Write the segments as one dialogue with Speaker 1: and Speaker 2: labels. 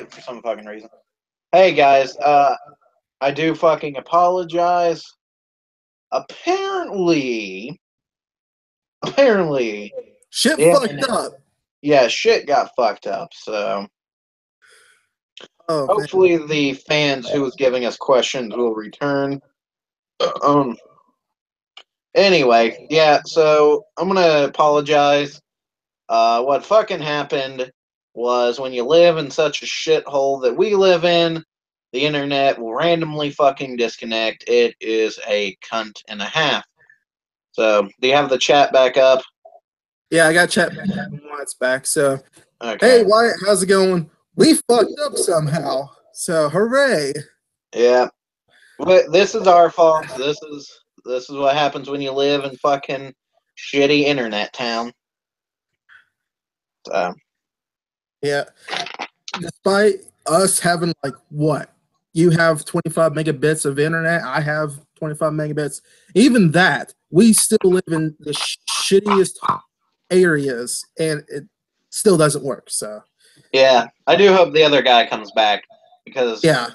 Speaker 1: for some fucking reason. Hey guys, I do fucking apologize. Apparently, apparently,
Speaker 2: Shit
Speaker 1: yeah,
Speaker 2: fucked up.
Speaker 1: yeah, shit got fucked up. So
Speaker 2: Oh man.
Speaker 1: hopefully, the fans who was giving us questions will return. Um. Anyway, yeah. So I'm gonna apologize. What fucking happened was when you live in such a shithole that we live in, the internet will randomly fucking disconnect. It is a cunt and a half. So, do you have the chat back up?
Speaker 2: Yeah, I got chat back when it's back. So, hey
Speaker 1: Okay.
Speaker 2: Wyatt, how's it going? We fucked up somehow. So, hooray!
Speaker 1: Yeah. This is our fault. This is what happens when you live in fucking shitty internet town. So,
Speaker 2: Yeah. Despite us having like what? You have 25 megabits of internet. I have 25 megabits. Even that, we still live in the shittiest areas, and it still doesn't work. So,
Speaker 1: yeah, I do hope the other guy comes back because
Speaker 2: yeah,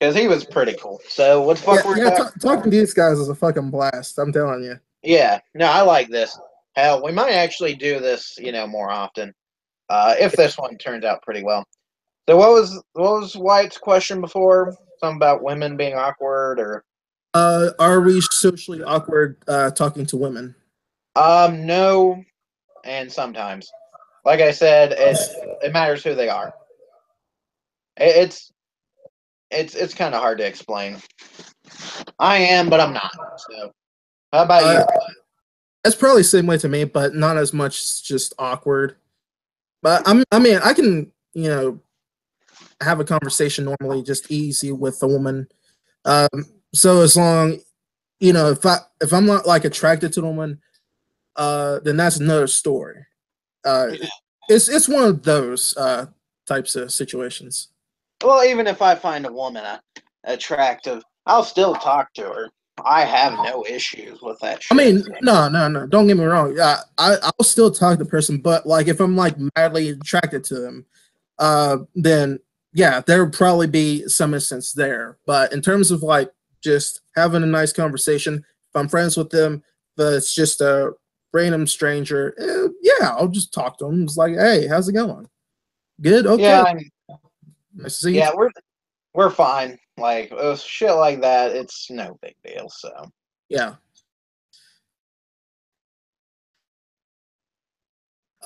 Speaker 1: because he was pretty cool. So, what the
Speaker 2: yeah,
Speaker 1: fuck we're
Speaker 2: yeah.
Speaker 1: talking?
Speaker 2: Talking to these guys is a fucking blast. I'm telling you.
Speaker 1: Yeah, no, I like this. Hell, we might actually do this, more often. If this one turns out pretty well. So what was White's question before? Something about women being awkward or
Speaker 2: Are we socially awkward talking to women?
Speaker 1: no, and sometimes. Like I said, it matters who they are. It's it's kind of hard to explain. I am, but I'm not. So how about
Speaker 2: Uh,
Speaker 1: you?
Speaker 2: that's probably the same way to me, but not as much just awkward. But I mean, I can, have a conversation normally, just easy with a woman. Um, so as long, if I'm not like attracted to the woman, then that's another story. Uh, it's one of those types of situations.
Speaker 1: Well, even if I find a woman attractive, I'll still talk to her. I have no issues with that
Speaker 2: I
Speaker 1: shit.
Speaker 2: mean, no, no, no. Don't get me wrong. Yeah, I'll still talk to the person, but like if I'm like madly attracted to them, then yeah, there would probably be some instance there. But in terms of like just having a nice conversation, if I'm friends with them, but it's just a random stranger, yeah, I'll just talk to them. It's like, hey, how's it going? Good,
Speaker 1: Yeah,
Speaker 2: okay, nice to see you.
Speaker 1: yeah, we're fine. Like shit like that, it's no big deal. So
Speaker 2: Yeah.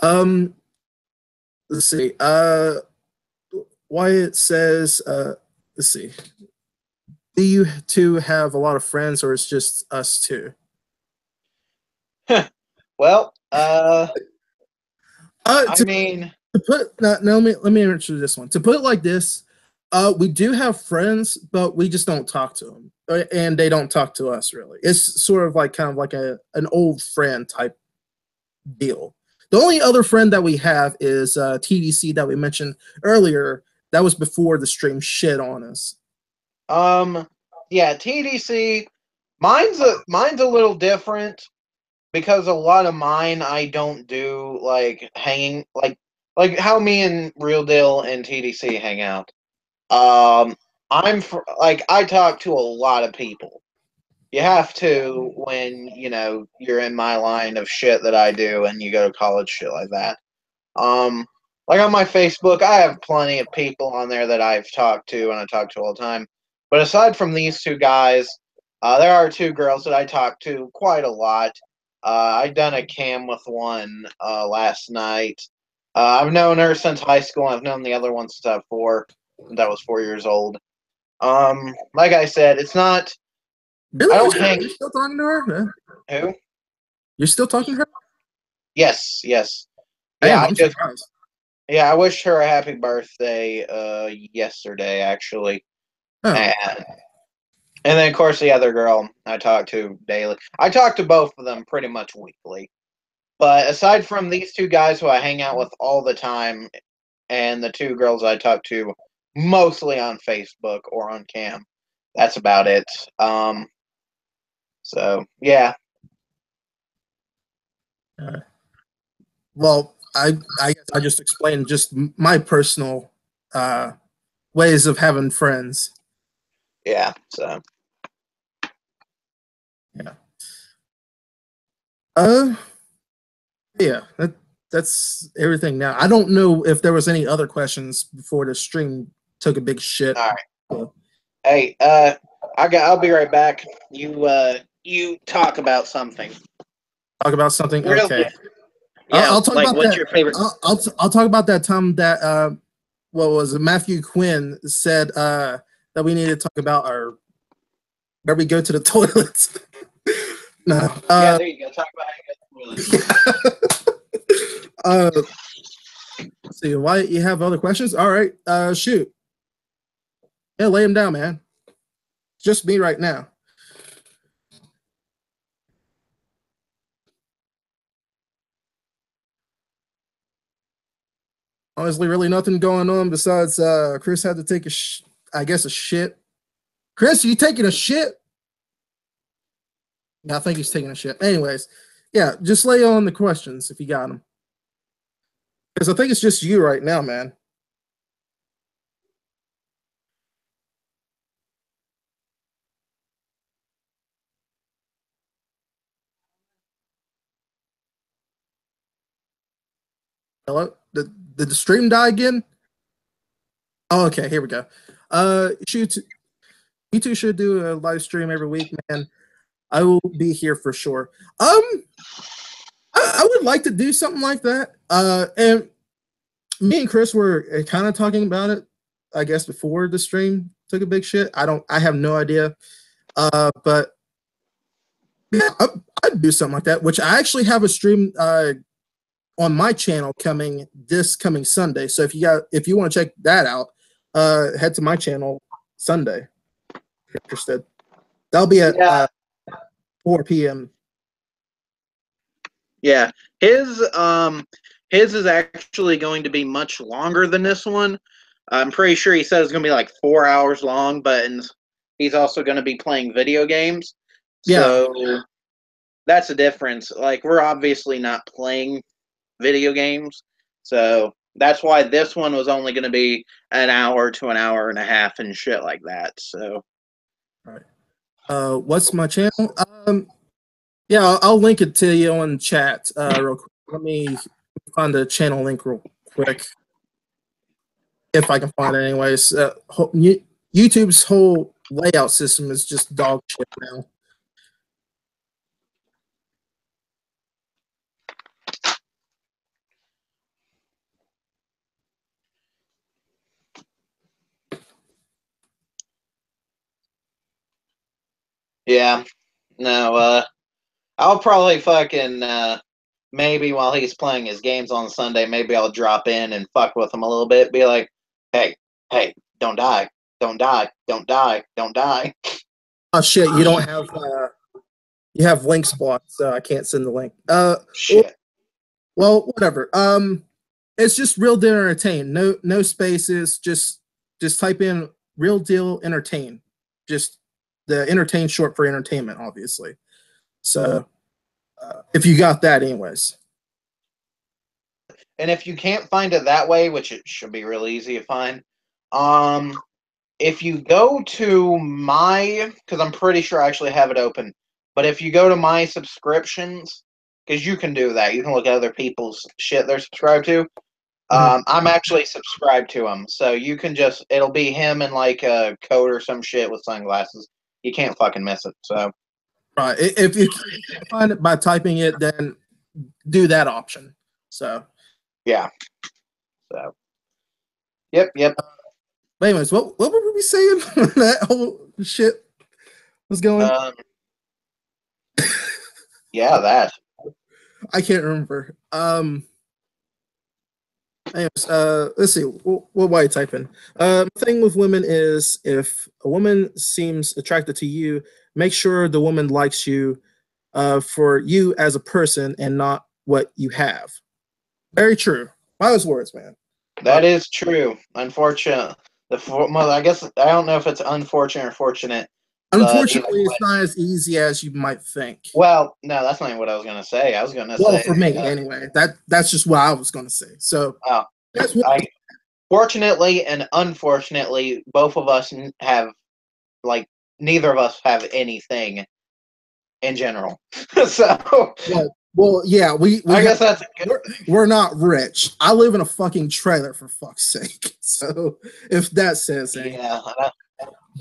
Speaker 2: Um. Let's see. Wyatt says, let's see. Do you two have a lot of friends, or it's just us two?
Speaker 1: well, I
Speaker 2: To
Speaker 1: mean,
Speaker 2: put no, let me answer this one. To put it like this, we do have friends, but we just don't talk to them, and they don't talk to us. Really, it's sort of like kind of like an old friend type deal. The only other friend that we have is TDC that we mentioned earlier. That was before the stream shit on us.
Speaker 1: um, yeah, TDC. Mine's a little different because a lot of mine I don't do like hanging like how me and Real Deal and TDC hang out. Um, like I talk to a lot of people. You have to when you're in my line of shit that I do, and you go to college, shit like that. Um, like on my Facebook, I have plenty of people on there that I've talked to and I talk to all the time. But aside from these two guys, there are two girls that I talk to quite a lot. I done a cam with one last night. I've known her since high school. I've known the other one since I was 4 years old. Like I said, it's not. I
Speaker 2: Really,
Speaker 1: don't hang.
Speaker 2: you're still talking to her? Yeah.
Speaker 1: Who?
Speaker 2: You're still talking to her?
Speaker 1: Yes, yes. Yeah,
Speaker 2: Damn,
Speaker 1: I
Speaker 2: I'm
Speaker 1: just.
Speaker 2: surprised.
Speaker 1: Yeah, I wished her a happy birthday. Yesterday actually,
Speaker 2: Oh,
Speaker 1: and and then of course the other girl I talk to daily. I talk to both of them pretty much weekly. But aside from these two guys who I hang out with all the time, and the two girls I talk to mostly on Facebook or on Cam, that's about it. Um, so yeah,
Speaker 2: well, I guess I just explained just my personal. ways of having friends.
Speaker 1: Yeah. So.
Speaker 2: Yeah. Uh, yeah. That's everything now. I don't know if there was any other questions before the stream took a big shit.
Speaker 1: All right.
Speaker 2: So,
Speaker 1: Hey, I'll be right back. You talk about something.
Speaker 2: talk about something.
Speaker 1: Real.
Speaker 2: Okay.
Speaker 1: Yeah,
Speaker 2: I'll talk
Speaker 1: like
Speaker 2: about
Speaker 1: what's
Speaker 2: that.
Speaker 1: your favorite?
Speaker 2: I'll talk about that time that what was it? Matthew Quinn said that we need to talk about our where we go to the toilets. No.
Speaker 1: Yeah, there you go. Talk about how you get the
Speaker 2: uh, let's see, why you have other questions? All right. Shoot. Yeah, lay him down, man. Just me right now. Honestly, really nothing going on besides Chris had to take I guess a shit. Chris, you taking a shit? Yeah, I think he's taking a shit. Anyways, yeah, just lay on the questions if you got them. Because I think it's just you right now, man. Hello? Did the stream die again? Oh, okay, here we go. Shoot, you two should do a live stream every week, man. I will be here for sure. I would like to do something like that. And me and Chris were kind of talking about it, I guess, before the stream took a big shit. I have no idea. But yeah, I'd do something like that. Which I actually have a stream on my channel coming Sunday. So if you want to check that out, head to my channel Sunday. If you're interested. That'll be at
Speaker 1: Yeah.
Speaker 2: 4 p.m.
Speaker 1: Yeah, his is actually going to be much longer than this one. I'm pretty sure he said it's going to be like 4 hours long, but he's also going to be playing video games.
Speaker 2: Yeah.
Speaker 1: So that's a difference. Like we're obviously not playing video games, so that's why this one was only going to be an hour to an hour and a half and shit like that. So.
Speaker 2: All right. What's my channel? Yeah, I'll link it to you on chat real quick. Let me find the channel link real quick. If I can find it anyways. YouTube's whole layout system is just dog shit now.
Speaker 1: Yeah. No, I'll probably fucking maybe while he's playing his games on Sunday, maybe I'll drop in and fuck with him a little bit. Be like, hey, don't die, don't die, don't die, don't die.
Speaker 2: Oh shit, you don't have you have links blocked, so I can't send the link.
Speaker 1: Shit.
Speaker 2: Well, whatever. It's just Real Deal Entertain. No spaces. Just type in Real Deal Entertain. Just the entertain short for entertainment, obviously. So if you got that, anyways.
Speaker 1: And if you can't find it that way, which it should be really easy to find, if you go to my, because I'm pretty sure I actually have it open, but if you go to my subscriptions, because you can do that, you can look at other people's shit they're subscribed to. I'm actually subscribed to him, so you can it'll be him in like a coat or some shit with sunglasses. You can't fucking miss it. So,
Speaker 2: right, if you can't find it by typing it, then do that option. So,
Speaker 1: yeah. So, yep.
Speaker 2: But anyways, what were we saying? That whole shit was going.
Speaker 1: Yeah, that.
Speaker 2: I can't remember. Anyways, let's see. What I type in? The thing with women is if a woman seems attracted to you, make sure the woman likes you for you as a person and not what you have. Very true. Wise words, man.
Speaker 1: That is true. Unfortunate. Well, I guess I don't know if it's unfortunate or fortunate, but
Speaker 2: Unfortunately, it's not as easy as you might think.
Speaker 1: well, no, that's not even what I was gonna say. I was gonna
Speaker 2: Well,
Speaker 1: say,
Speaker 2: for me, anyway. That's just what I was gonna say. So
Speaker 1: oh,
Speaker 2: that's what
Speaker 1: I Fortunately and unfortunately, both of us have like neither of us have anything in general. So
Speaker 2: Well, yeah, we
Speaker 1: I
Speaker 2: have,
Speaker 1: guess that's a good
Speaker 2: we're not rich. I live in a fucking trailer for fuck's sake. So if that says
Speaker 1: thing.
Speaker 2: anything,
Speaker 1: Yeah,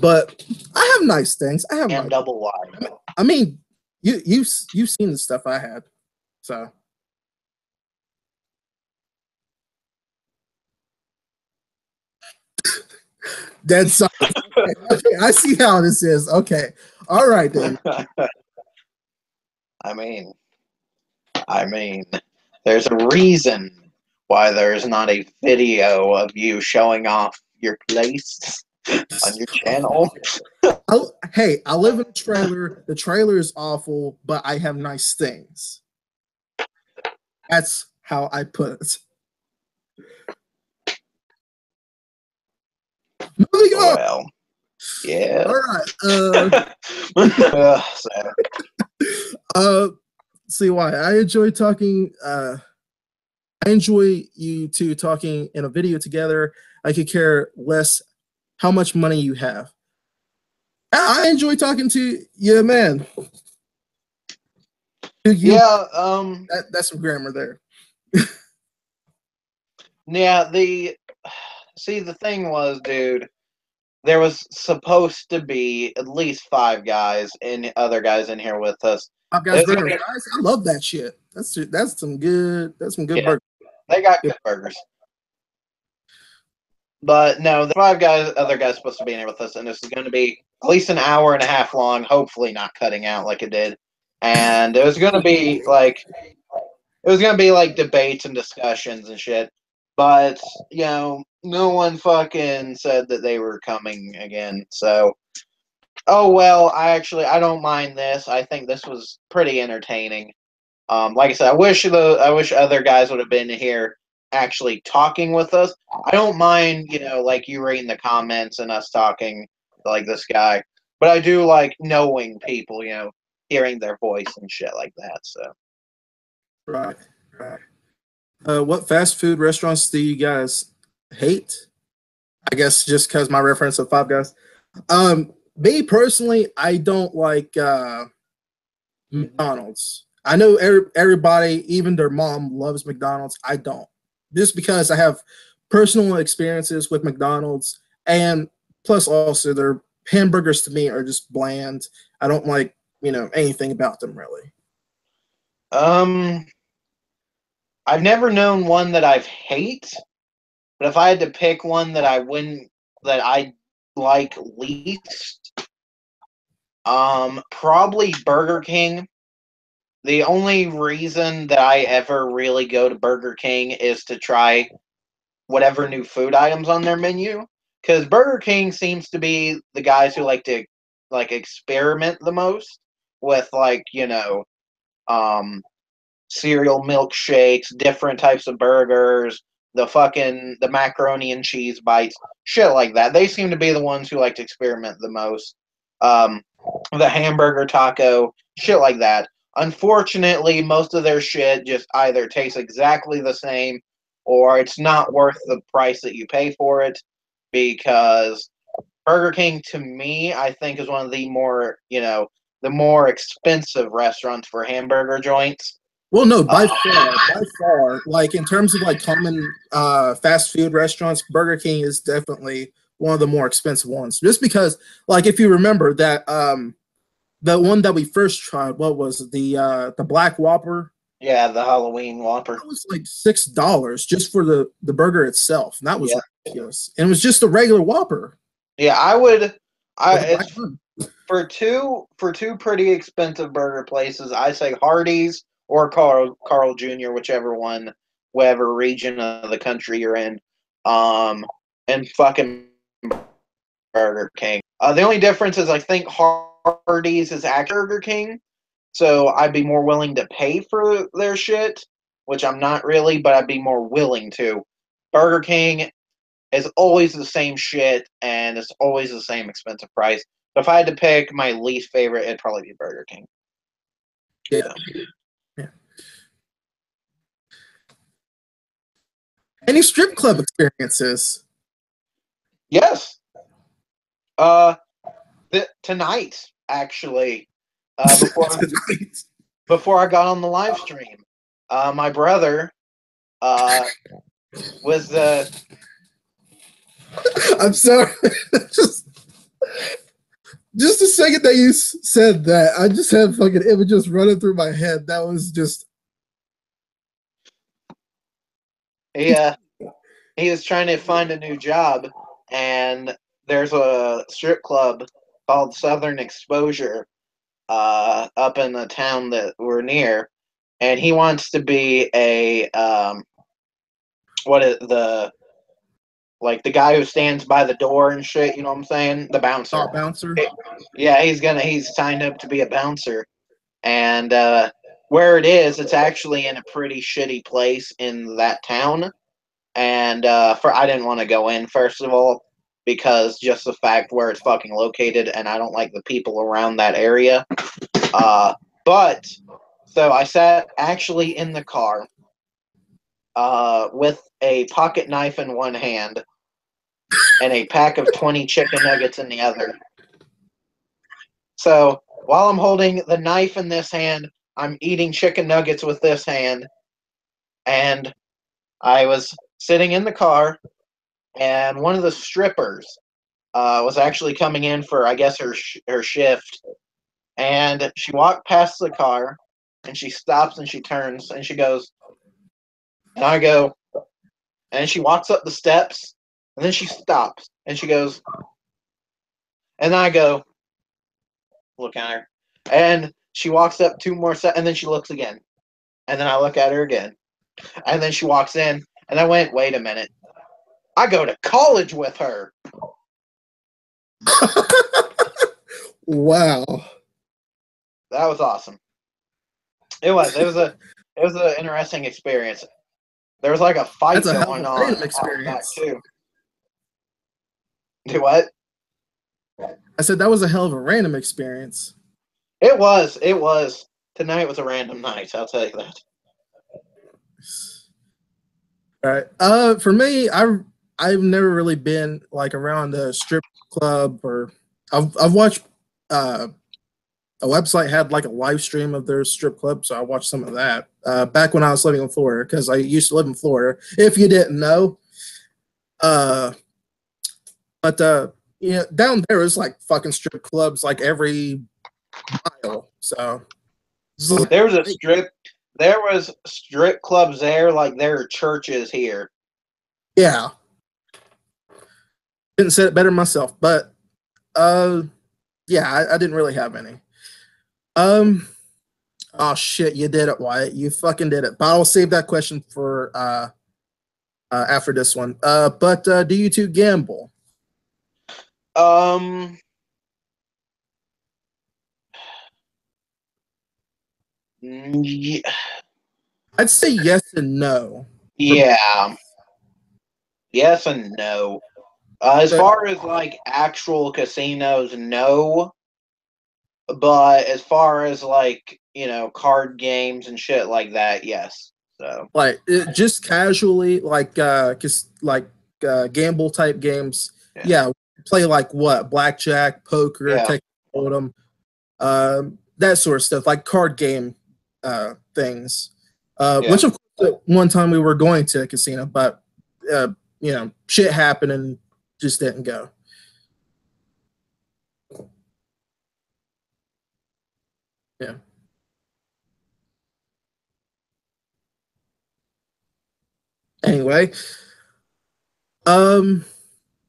Speaker 2: but I have nice things. I have
Speaker 1: and
Speaker 2: nice.
Speaker 1: double wide.
Speaker 2: I mean, you've seen the stuff I had, so dead silence. Okay, I see how this is. Okay, all right then.
Speaker 1: I mean, I mean, there's a reason why there's not a video of you showing off your place on your channel.
Speaker 2: Hey, I live in a trailer. The trailer is awful, but I have nice things. That's how I put it. Moving on.
Speaker 1: Well, yeah.
Speaker 2: All right.
Speaker 1: So,
Speaker 2: Uh, see why I enjoy talking. I enjoy you two talking in a video together. I could care less how much money you have. I enjoy talking to you, man. You
Speaker 1: yeah,
Speaker 2: that's some grammar there.
Speaker 1: yeah, the thing was, dude, there was supposed to be at least five guys and other guys in here with us.
Speaker 2: Five Guys Burger and Fries. I love that shit. That's some good
Speaker 1: Yeah,
Speaker 2: burger.
Speaker 1: they got good burgers. But no, the five guys, other guys supposed to be in here with us, and this is going to be at least an hour and a half long, hopefully not cutting out like it did. And it was going to be like debates and discussions and shit. But no one fucking said that they were coming again. So, oh well. I don't mind this. I think this was pretty entertaining. Like I said, I wish other guys would have been here actually talking with us. I don't mind, like you reading the comments and us talking like this guy, but I do like knowing people, hearing their voice and shit like that. So.
Speaker 2: Right. Right. What fast food restaurants do you guys hate? I guess just because my reference of Five Guys. Me personally, I don't like McDonald's. I know everybody, even their mom, loves McDonald's. I don't, just because I have personal experiences with McDonald's, and plus also their hamburgers to me are just bland. I don't like anything about them really.
Speaker 1: Um, I've never known one that I've hate, but if I had to pick one that I like least, probably Burger King. The only reason that I ever really go to Burger King is to try whatever new food items on their menu. Because Burger King seems to be the guys who like to experiment the most with um, cereal milkshakes, different types of burgers, the macaroni and cheese bites, shit like that. They seem to be the ones who like to experiment the most. Um, the hamburger taco, shit like that. Unfortunately, most of their shit just either tastes exactly the same or it's not worth the price that you pay for it because Burger King to me, I think is one of the more expensive restaurants for hamburger joints.
Speaker 2: Well, no,
Speaker 1: Uh,
Speaker 2: by far, like in terms of like common fast food restaurants, Burger King is definitely one of the more expensive ones. Just because, like, if you remember that the one that we first tried, what was it? The Black Whopper?
Speaker 1: yeah, the Halloween Whopper.
Speaker 2: That was like $6 just for the burger itself. And that was
Speaker 1: Yeah,
Speaker 2: ridiculous. And it was just a regular Whopper
Speaker 1: yeah. I would.
Speaker 2: with a black
Speaker 1: It's
Speaker 2: bun.
Speaker 1: for two pretty expensive burger places. I say Hardee's or Carl Jr., whatever region of the country you're in. And fucking Burger King. The only difference is I think Hardee's is actually Burger King, so I'd be more willing to pay for their shit, which I'm not really, but I'd be more willing to. Burger King is always the same shit, and it's always the same expensive price. So if I had to pick my least favorite, it'd probably be Burger King.
Speaker 2: Yeah.
Speaker 1: So.
Speaker 2: Yeah. Any strip club experiences?
Speaker 1: Yes. Tonight, actually, before
Speaker 2: Tonight.
Speaker 1: before I got on the live stream, my brother was the
Speaker 2: I'm sorry. just just a second that you said that, I just had fucking images running through my head. That was just
Speaker 1: he he was trying to find a new job, and there's a strip club called Southern Exposure up in the town that we're near, and he wants to be a what is the like the guy who stands by the door and shit. You know what I'm saying? The bouncer.
Speaker 2: thought bouncer.
Speaker 1: Yeah, he's signed up to be a bouncer, and where it is, it's actually in a pretty shitty place in that town. And for I didn't want to go in first of all because just the fact where it's fucking located, and I don't like the people around that area. But so I sat actually in the car with a pocket knife in one hand and a pack of 20 chicken nuggets in the other. So while I'm holding the knife in this hand, I'm eating chicken nuggets with this hand, and I was sitting in the car, and one of the strippers was actually coming in for, I guess, her shift, and she walked past the car, and she stops and she turns and she goes, and I go, and she walks up the steps, and then she stops and she goes, and I go, look at her, and she walks up two more steps, and then she looks again, and then I look at her again, and then she walks in, and I went, wait a minute, I go to college with her.
Speaker 2: Wow.
Speaker 1: That was awesome. It was. It was an interesting experience. There was like a
Speaker 2: That's
Speaker 1: fight
Speaker 2: a hell of
Speaker 1: going
Speaker 2: a
Speaker 1: on
Speaker 2: random
Speaker 1: off that
Speaker 2: experience.
Speaker 1: too. Do what?
Speaker 2: I said that was a hell of a random experience.
Speaker 1: It was. It was. Tonight was a random night. I'll tell you that.
Speaker 2: All right. For me, I've never really been like around a strip club, or I've watched a website had like a live stream of their strip club, so I watched some of that back when I was living in Florida, because I used to live in Florida. If you didn't know, uh, but down there is like fucking strip clubs like every mile. So
Speaker 1: There was a strip. There was strip clubs there, like there are churches here.
Speaker 2: yeah, didn't say it better myself, but uh, yeah, I didn't really have any. Um, oh shit, you did it, Wyatt. You fucking did it. But I'll save that question for after this one. But do you two gamble?
Speaker 1: Um. y-
Speaker 2: I'd say yes and no. For
Speaker 1: Yeah. Yes and no. As
Speaker 2: uh,
Speaker 1: far as like actual casinos, no. But as far as like, card games and shit like that, yes. So
Speaker 2: like just casually, like gamble type games.
Speaker 1: yeah,
Speaker 2: Yeah, play like what blackjack, poker,
Speaker 1: yeah,
Speaker 2: Texas Hold'em, that sort of stuff, like card game things.
Speaker 1: yeah.
Speaker 2: Which of course, at one time we were going to a casino, but uh, shit happened and just didn't go. Yeah. Anyway, um,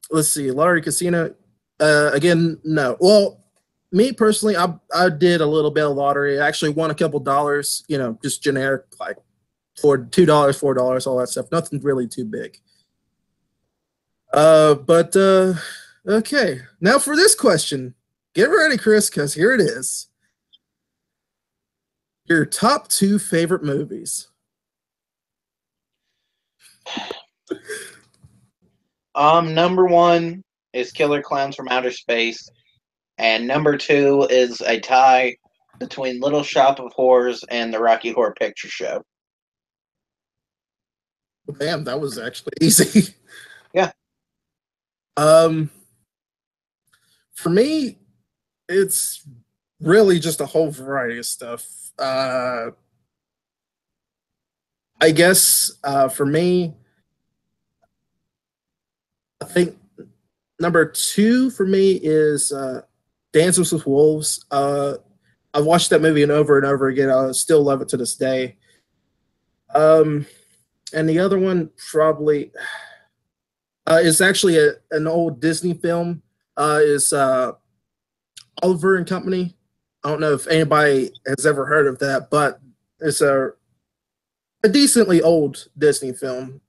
Speaker 2: let's see, lottery casino. Again, no. Well, me personally, I did a little bit of lottery. I actually won a couple dollars. Just generic, like for $2, $4, all that stuff. Nothing really too big. But okay. Now for this question, get ready, Chris, because here it is. Your top two favorite movies.
Speaker 1: Number one is Killer Clowns from Outer Space, and number two is a tie between Little Shop of Horrors and the Rocky Horror Picture Show.
Speaker 2: Damn, that was actually easy.
Speaker 1: Yeah.
Speaker 2: Um, for me, it's really just a whole variety of stuff. I guess for me, I think number two for me is Dances with Wolves. I've watched that movie and over again. I still love it to this day. Um, and the other one probably is actually an old Disney film. Is Oliver and Company. I don't know if anybody has ever heard of that, but it's a decently old Disney film,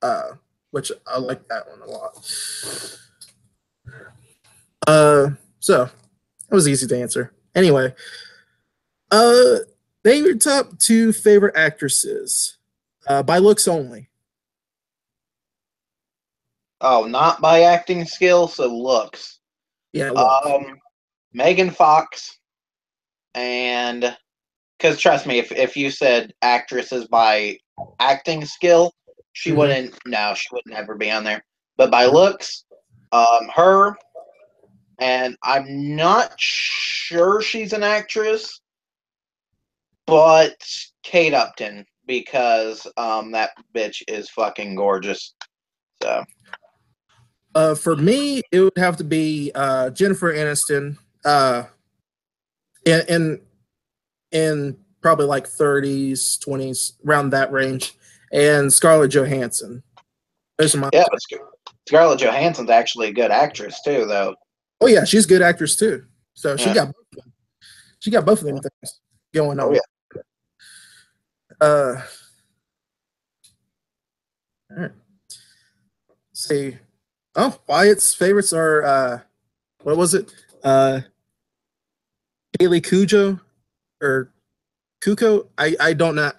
Speaker 2: uh, which I like that one a lot. So that was easy to answer. Anyway, uh, name your top two favorite actresses by looks only.
Speaker 1: Oh, not by acting skill, so looks.
Speaker 2: Yeah, look.
Speaker 1: Um, Megan Fox, and because trust me, if you said actresses by acting skill, she
Speaker 2: Mm-hmm.
Speaker 1: wouldn't. No, she would never be on there. But by looks, her, and I'm not sure she's an actress, but Kate Upton because that bitch is fucking gorgeous. So
Speaker 2: For me, it would have to be Jennifer Aniston. In probably like 30s, 20s, around that range, and Scarlett Johansson. Those are my.
Speaker 1: yeah, but Scarlett Johansson's actually a good actress too, though.
Speaker 2: Oh yeah, she's a good actress too. So
Speaker 1: Yeah.
Speaker 2: she got both of them things going
Speaker 1: Oh
Speaker 2: on.
Speaker 1: yeah.
Speaker 2: Uh, all right. See, oh, Wyatt's favorites are what was it? Haley Cujo or Kuko? I don't know.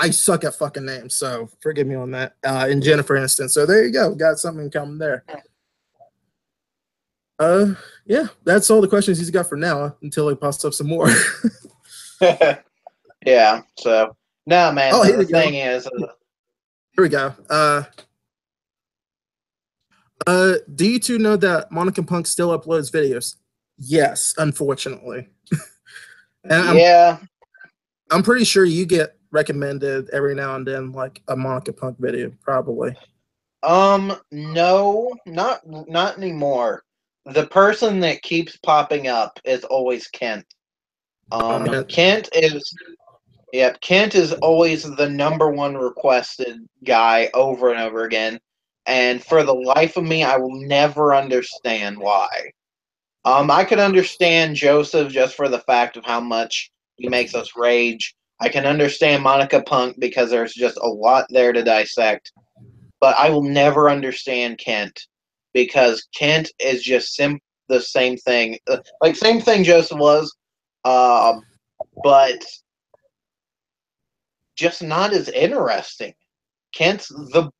Speaker 2: I suck at fucking names, so forgive me on that. And Jennifer Aniston. So there you go. Got something in common there. Uh, yeah, that's all the questions he's got for now until he pops up some more.
Speaker 1: Yeah. So no, man.
Speaker 2: Oh, here
Speaker 1: The
Speaker 2: we go.
Speaker 1: thing is,
Speaker 2: Here we go. Do you two know that Monica Punk still uploads videos? Yes, unfortunately. And
Speaker 1: yeah.
Speaker 2: I'm pretty sure you get recommended every now and then, like a Monica Punk video, probably.
Speaker 1: No, not anymore. The person that keeps popping up is always Kent.
Speaker 2: Uh,
Speaker 1: Kent is Yep, Kent is always the number one requested guy over and over again. And for the life of me, I will never understand why. I could understand Joseph just for the fact of how much he makes us rage. I can understand Monica Punk because there's just a lot there to dissect. But I will never understand Kent because Kent is just the same thing. Like, same thing Joseph was, but just not as interesting. Kent's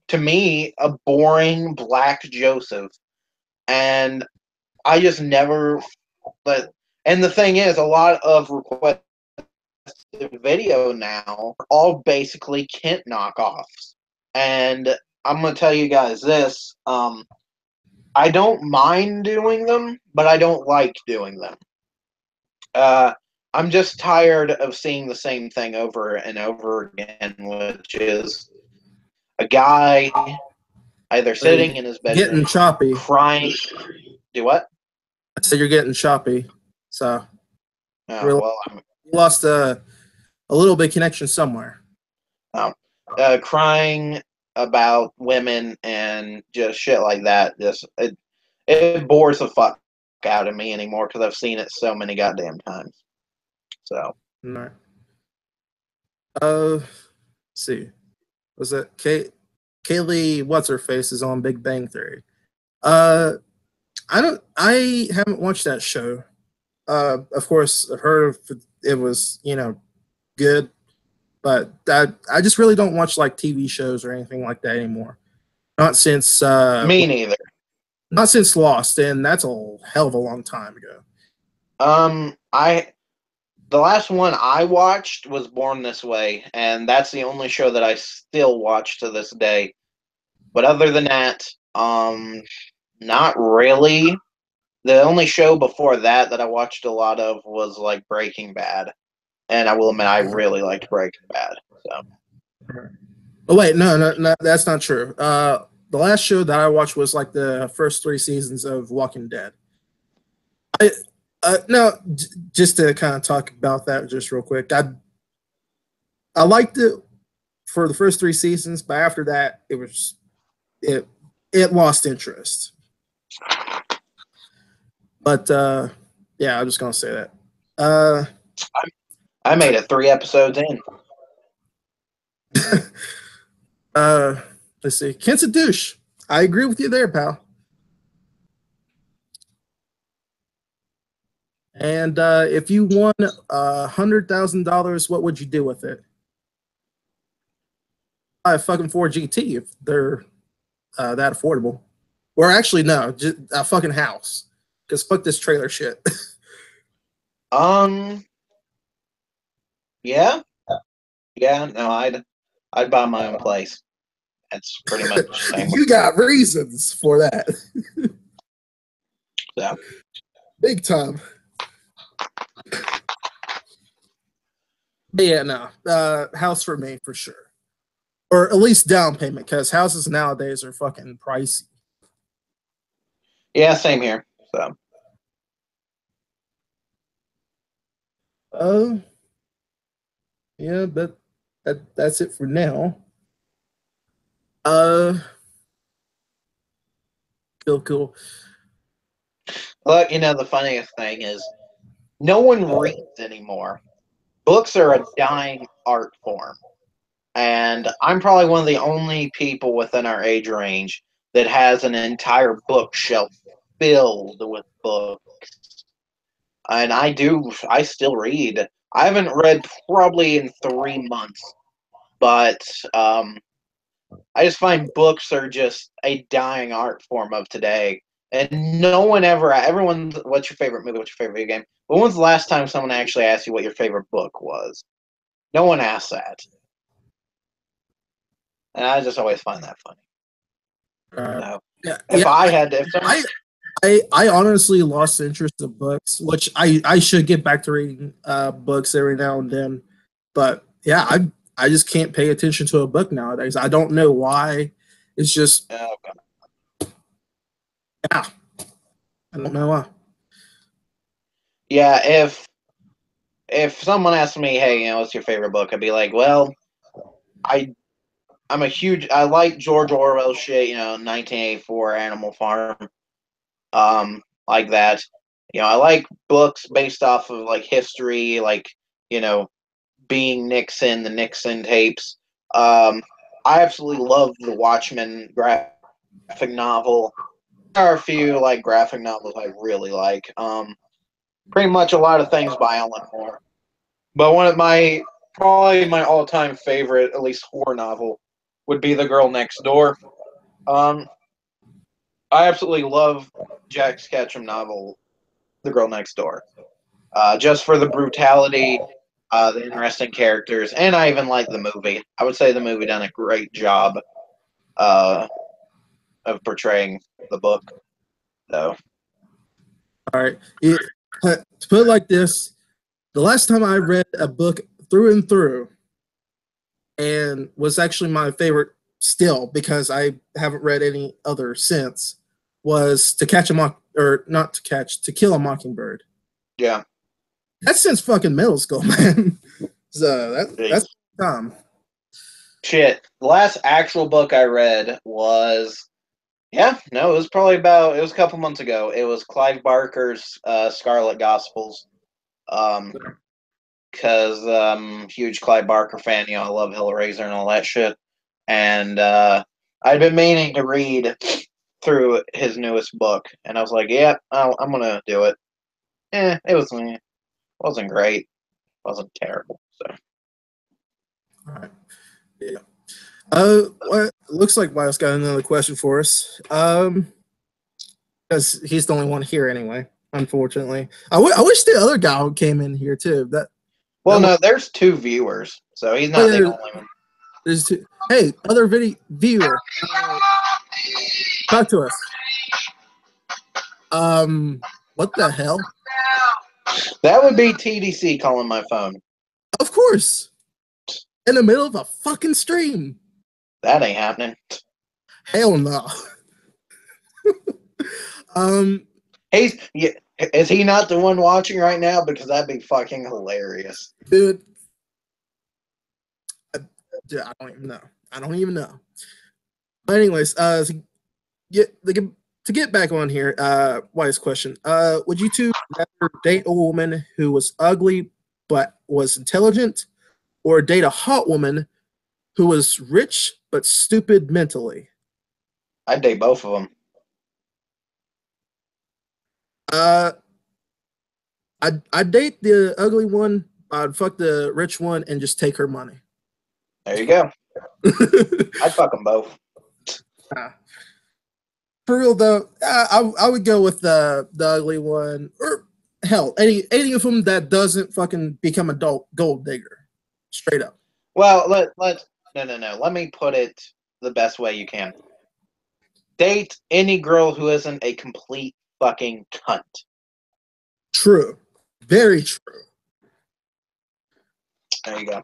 Speaker 1: to me a boring black Joseph, and I just never. But and the thing is, a lot of requested video now are all basically Kent knockoffs, and I'm gonna tell you guys this: I don't mind doing them, but I don't like doing them. Uh, I'm just tired of seeing the same thing over and over again, which is a guy either sitting in his
Speaker 2: getting
Speaker 1: bedroom
Speaker 2: choppy.
Speaker 1: crying. Do what?
Speaker 2: I said you're getting choppy. So
Speaker 1: Oh
Speaker 2: we
Speaker 1: well, I'm
Speaker 2: lost a little bit of connection somewhere.
Speaker 1: oh, crying about women and just shit like that. Just it bores the fuck out of me anymore because I've seen it so many goddamn times. So
Speaker 2: All right. Let's see. Was that Kaylee? What's her face is on Big Bang Theory. Uh, I don't. I haven't watched that show. Of course, I've heard of it was good, but I just really don't watch like TV shows or anything like that anymore. Not since
Speaker 1: me neither.
Speaker 2: not since Lost, and that's a hell of a long time ago.
Speaker 1: I the last one I watched was Born This Way, and that's the only show that I still watch to this day. But other than that, not really. The only show before that that I watched a lot of was like Breaking Bad, and I will admit I really liked Breaking Bad. So.
Speaker 2: Oh wait, no, that's not true. The last show that I watched was like the first 3 seasons of Walking Dead. I no, just to kind of talk about that just real quick. I liked it for the first 3 seasons, but after that, it it lost interest. But yeah, I'm just gonna say that.
Speaker 1: I made it 3 episodes in.
Speaker 2: uh, let's see, Kent's a douche. I agree with you there, pal. And if you won $100,000, what would you do with it? Buy a fucking Ford GT if they're that affordable. Or actually, no, just a fucking house. Because fuck this trailer shit.
Speaker 1: Yeah, yeah. No, I'd buy my own place. That's pretty much the same.
Speaker 2: You got reasons for that.
Speaker 1: So.
Speaker 2: Big time. But yeah, no. House for me for sure. Or at least down payment, because houses nowadays are fucking pricey.
Speaker 1: Yeah, same here. So.
Speaker 2: Yeah, that's it for now. Cool.
Speaker 1: But the funniest thing is, no one reads anymore. Books are a dying art form, and I'm probably one of the only people within our age range that has an entire bookshelf filled with books. And I still read. I haven't read probably in 3 months, but I just find books are just a dying art form of today. And no one ever, everyone's, what's your favorite movie? What's your favorite video game? But when's the last time someone actually asked you what your favorite book was? No one asks that. And I just always find that funny. So, if I had to, if someone,
Speaker 2: I honestly lost interest in books, which I should get back to reading books every now and then. But yeah, I just can't pay attention to a book nowadays. I don't know why. It's just yeah, I don't know why.
Speaker 1: Yeah, if someone asked me, hey, what's your favorite book? I'd be like, well, I I like George Orwell's shit, 1984, Animal Farm, like that. I like books based off of like history, like being Nixon, the Nixon tapes. I absolutely love the Watchmen graphic novel. There are a few like graphic novels I really like. Pretty much a lot of things by Alan Moore. But one of probably my all-time favorite, at least horror novel, would be The Girl Next Door. I absolutely love Jack Ketchum novel, The Girl Next Door. Just for the brutality, the interesting characters, and I even like the movie. I would say the movie done a great job of portraying the book. So.
Speaker 2: All right. To put it like this, the last time I read a book through and through, and was actually my favorite still because I haven't read any other since, was To Catch a Mock or not to catch To Kill a Mockingbird.
Speaker 1: Yeah.
Speaker 2: That's since fucking middle school, man. So that's time.
Speaker 1: Shit. The last actual book I read was it was a couple months ago. It was Clive Barker's Scarlet Gospels. Because huge Clive Barker fan, I love Hellraiser and all that shit. And I'd been meaning to read through his newest book, and I was like, yeah, I'm gonna do it. Wasn't great, wasn't terrible. So.
Speaker 2: All right. Yeah. Well, looks like Miles got another question for us. Because he's the only one here anyway. Unfortunately, I wish the other guy came in here too.
Speaker 1: Well, no, there's 2 viewers, so he's not the only one.
Speaker 2: There's 2. Hey, other viewer, talk to us. What the hell?
Speaker 1: That would be TDC calling my phone.
Speaker 2: Of course. In the middle of a fucking stream.
Speaker 1: That ain't happening.
Speaker 2: Hell no.
Speaker 1: Is he not the one watching right now? Because that'd be fucking hilarious.
Speaker 2: Dude. I don't even know. But anyways, to get back on here, Wyatt's question. Would you two rather date a woman who was ugly but was intelligent, or date a hot woman who was rich but stupid mentally?
Speaker 1: I'd date both of them.
Speaker 2: I'd date the ugly one. I'd fuck the rich one and just take her money.
Speaker 1: There you go. I'd fuck them both.
Speaker 2: For real though, I would go with the ugly one, or hell, any of them that doesn't fucking become a gold digger, straight up.
Speaker 1: Well, no. Let me put it the best way you can. Date any girl who isn't a complete fucking cunt.
Speaker 2: True, very true.
Speaker 1: There you go.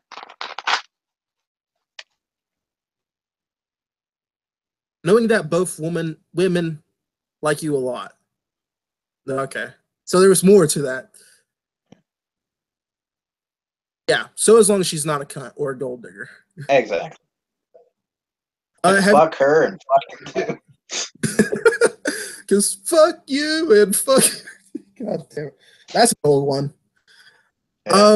Speaker 2: Knowing that both women like you a lot. Okay. So there was more to that. Yeah. So as long as she's not a cunt or a gold digger.
Speaker 1: Exactly. Fuck her and fuck her too.
Speaker 2: Because fuck you and fuck. God damn it. That's an old one. Yeah.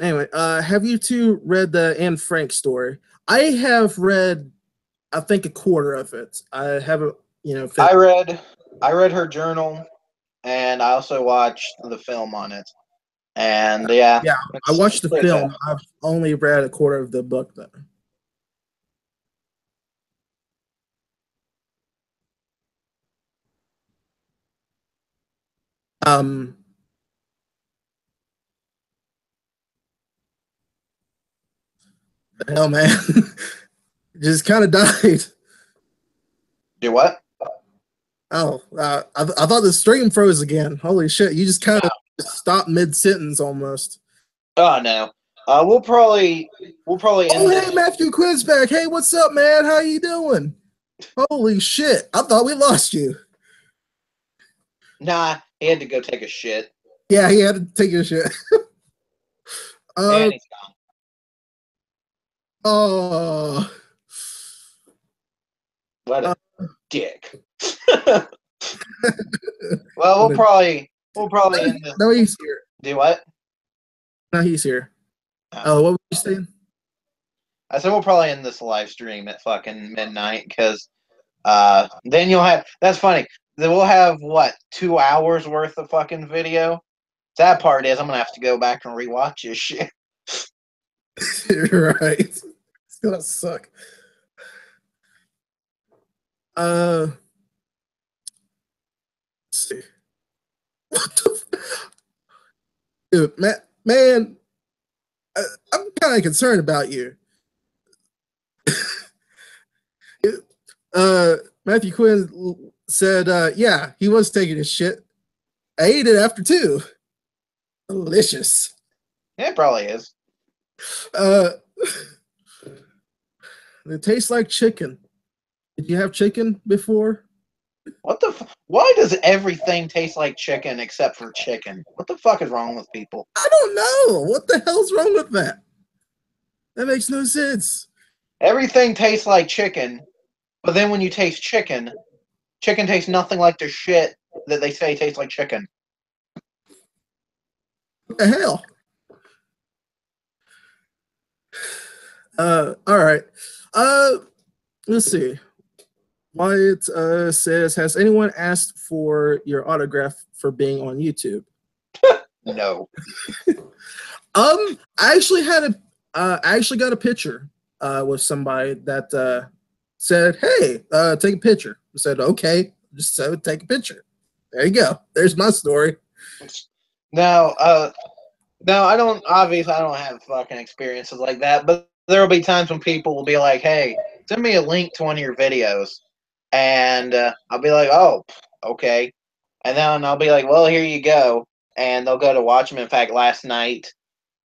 Speaker 2: Anyway, have you two read the Anne Frank story? I have read, I think, a quarter of it. I haven't,
Speaker 1: I read her journal, and I also watched the film on it. And yeah,
Speaker 2: I watched the film. Tough. I've only read a quarter of the book though. The hell, man. Just kind of died.
Speaker 1: Do what?
Speaker 2: Oh, I thought the stream froze again. Holy shit! You just kind of stopped mid sentence almost.
Speaker 1: Oh no. We'll probably.
Speaker 2: Oh, hey, Matthew Quinn's back. Hey, what's up, man? How you doing? Holy shit! I thought we lost you.
Speaker 1: Nah, he had to go take a shit.
Speaker 2: Yeah, he had to take a shit.
Speaker 1: And he's gone.
Speaker 2: Oh.
Speaker 1: What a dick. Well, we'll probably end this.
Speaker 2: No, he's here.
Speaker 1: Do what?
Speaker 2: No, he's here. Oh, what were you saying?
Speaker 1: I said we'll probably end this live stream at fucking midnight, because then you'll have. That's funny. Then we'll have what, 2 hours worth of fucking video. Sad part is I'm gonna have to go back and rewatch this shit.
Speaker 2: You're right. It's gonna suck. Let's see. What the dude, man, I'm kind of concerned about you. Matthew Quinn said, yeah, he was taking his shit. I ate it after too. Delicious.
Speaker 1: Yeah, it probably is.
Speaker 2: It tastes like chicken. Did you have chicken before?
Speaker 1: What the? Why does everything taste like chicken except for chicken? What the fuck is wrong with people?
Speaker 2: I don't know. What the hell's wrong with that? That makes no sense.
Speaker 1: Everything tastes like chicken, but then when you taste chicken, chicken tastes nothing like the shit that they say tastes like chicken.
Speaker 2: What the hell? All right. Let's see. Wyatt says, has anyone asked for your autograph for being on YouTube?
Speaker 1: No.
Speaker 2: I actually got a picture with somebody that said, hey, take a picture. I said, okay, just said take a picture. There you go. There's my story.
Speaker 1: Now, No, I don't. Obviously, I don't have fucking experiences like that. But there will be times when people will be like, "Hey, send me a link to one of your videos," and I'll be like, "Oh, okay," and then I'll be like, "Well, here you go," and they'll go to watch them. In fact, last night,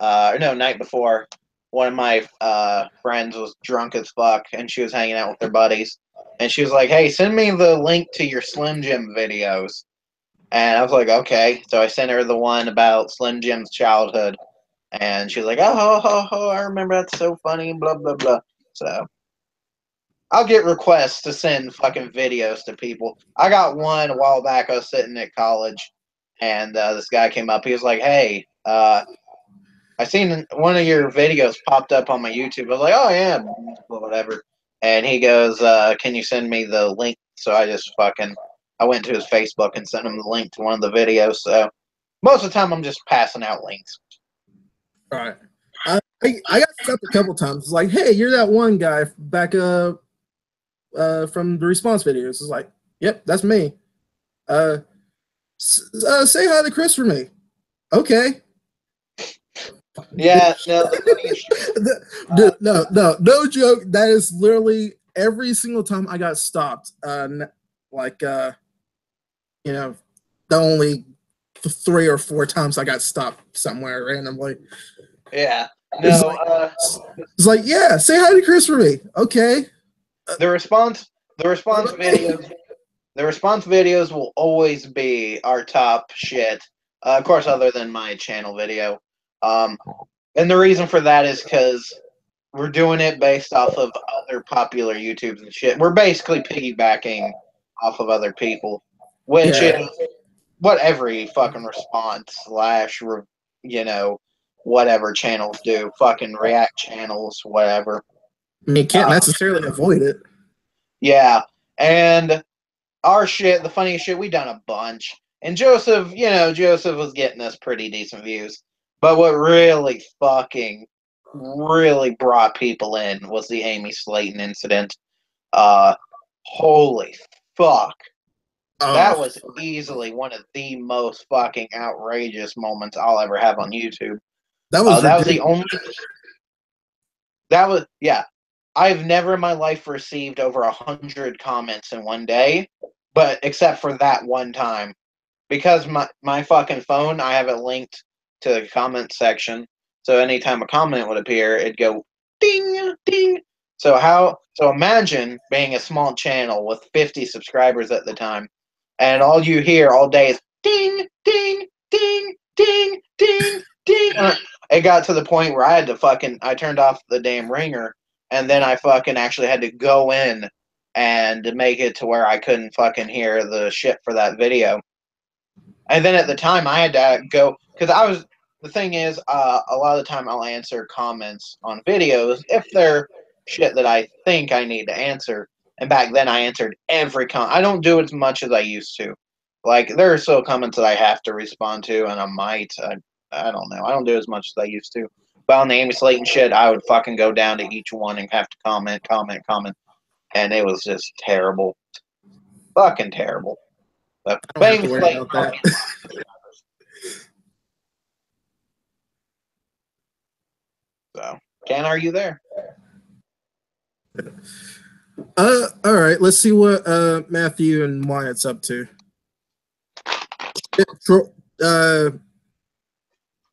Speaker 1: or no, night before, one of my friends was drunk as fuck, and she was hanging out with her buddies, and she was like, "Hey, send me the link to your Slim Jim videos." And I was like, okay. So I sent her the one about Slim Jim's childhood. And she was like, oh, I remember that's so funny, blah, blah, blah. So I'll get requests to send fucking videos to people. I got one a while back. I was sitting at college, and this guy came up. He was like, hey, I seen one of your videos popped up on my YouTube. I was like, oh, yeah, whatever. And he goes, can you send me the link? So I went to his Facebook and sent him the link to one of the videos. So most of the time, I'm just passing out links.
Speaker 2: All right. I got stopped a couple times. It's like, hey, you're that one guy back from the response videos. It's like, yep, that's me. Say hi to Chris for me. Okay.
Speaker 1: Yeah, no, the funniest.
Speaker 2: No joke. That is literally every single time I got stopped. Like, you know, the only 3 or 4 times I got stopped somewhere randomly.
Speaker 1: Yeah,
Speaker 2: It's
Speaker 1: no.
Speaker 2: like, it's like, yeah, say hi to Chris for me. Okay.
Speaker 1: The response, the response videos, the response videos will always be our top shit. Of course, other than my channel video. Um, and the reason for that is because we're doing it based off of other popular YouTubes and shit. We're basically piggybacking off of other people, which
Speaker 2: Yeah.
Speaker 1: is what every fucking response slash, whatever channels do. Fucking react channels, whatever.
Speaker 2: I mean, you can't necessarily avoid it.
Speaker 1: Yeah, and our shit, the funniest shit, we done a bunch. And Joseph, Joseph was getting us pretty decent views. But what really brought people in was the Amy Slayton incident. Uh, holy fuck.
Speaker 2: Oh,
Speaker 1: That was easily one of the most fucking outrageous moments I'll ever have on YouTube.
Speaker 2: that was
Speaker 1: That was the
Speaker 2: ridiculous.
Speaker 1: only. That was, yeah. I've never in my life received over 100 comments in one day, but except for that one time. Because my fucking phone, I have it linked to the comment section. So anytime a comment would appear, it'd go ding, ding. So imagine being a small channel with 50 subscribers at the time, and all you hear all day is ding, ding, ding, ding, ding, ding. And it got to the point where I turned off the damn ringer, and then I fucking actually had to go in and make it to where I couldn't fucking hear the shit for that video. And then at the time, I had to go because the thing is, a lot of the time I'll answer comments on videos if they're shit that I think I need to answer. And back then, I answered every comment. I don't do it as much as I used to. Like there are still comments that I have to respond to, and I don't know. I don't do as much as I used to. But on the Amy Slayton shit, I would fucking go down to each one and have to comment, comment, comment, and it was just terrible, fucking terrible. But
Speaker 2: I don't have to
Speaker 1: Amy
Speaker 2: worry
Speaker 1: Slayton,
Speaker 2: about that.
Speaker 1: so can't argue there.
Speaker 2: All right. Let's see what Matthew and Wyatt's up to. Uh,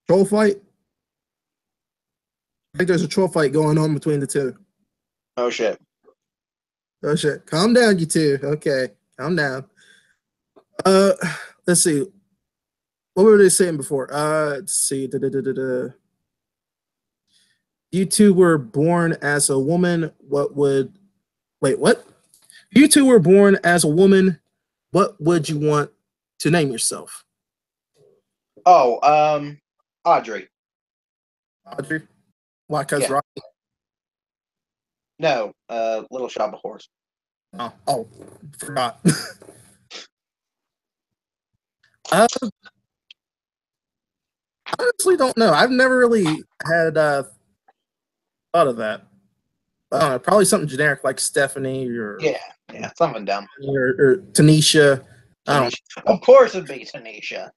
Speaker 2: troll fight. I think there's a troll fight going on between the two.
Speaker 1: Oh shit.
Speaker 2: Oh shit! Calm down, you two. Okay, calm down. Uh, let's see. What were they saying before? Let's see. You two were born as a woman. What would? Wait, what? You two were born as a woman. What would you want to name yourself?
Speaker 1: Oh, Audrey.
Speaker 2: Audrey. Why? Cause
Speaker 1: Yeah.
Speaker 2: Rocky.
Speaker 1: No, Little Shop of Horse.
Speaker 2: Oh, forgot. I honestly don't know. I've never really had thought of that. I don't know, probably something generic like Stephanie
Speaker 1: Yeah, something dumb.
Speaker 2: or Tanisha. I don't
Speaker 1: Tanisha. Of course it'd be Tanisha.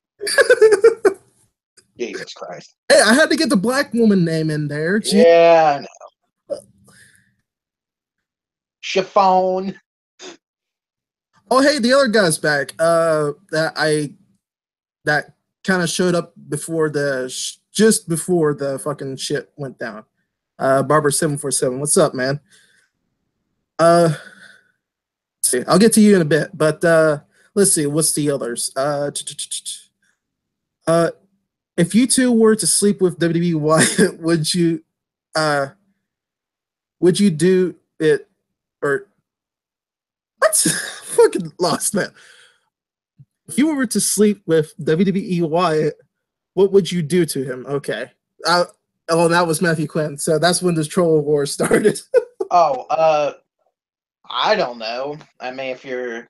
Speaker 1: Jesus Christ.
Speaker 2: Hey, I had to get the black woman name in there. Gee.
Speaker 1: Yeah, no. Chiffon.
Speaker 2: Oh, hey, the other guy's back. That kind of showed up before just before the fucking shit went down. Barber 747. What's up, man? Let's see. I'll get to you in a bit, but let's see. What's the others? If you two were to sleep with WWE Wyatt, uh would you do it or what? Fucking lost, man. If you were to sleep with WWE Wyatt, what would you do to him? Okay. Oh, that was Matthew Quinn. So that's when this troll war started.
Speaker 1: Oh, I don't know. I mean, if you're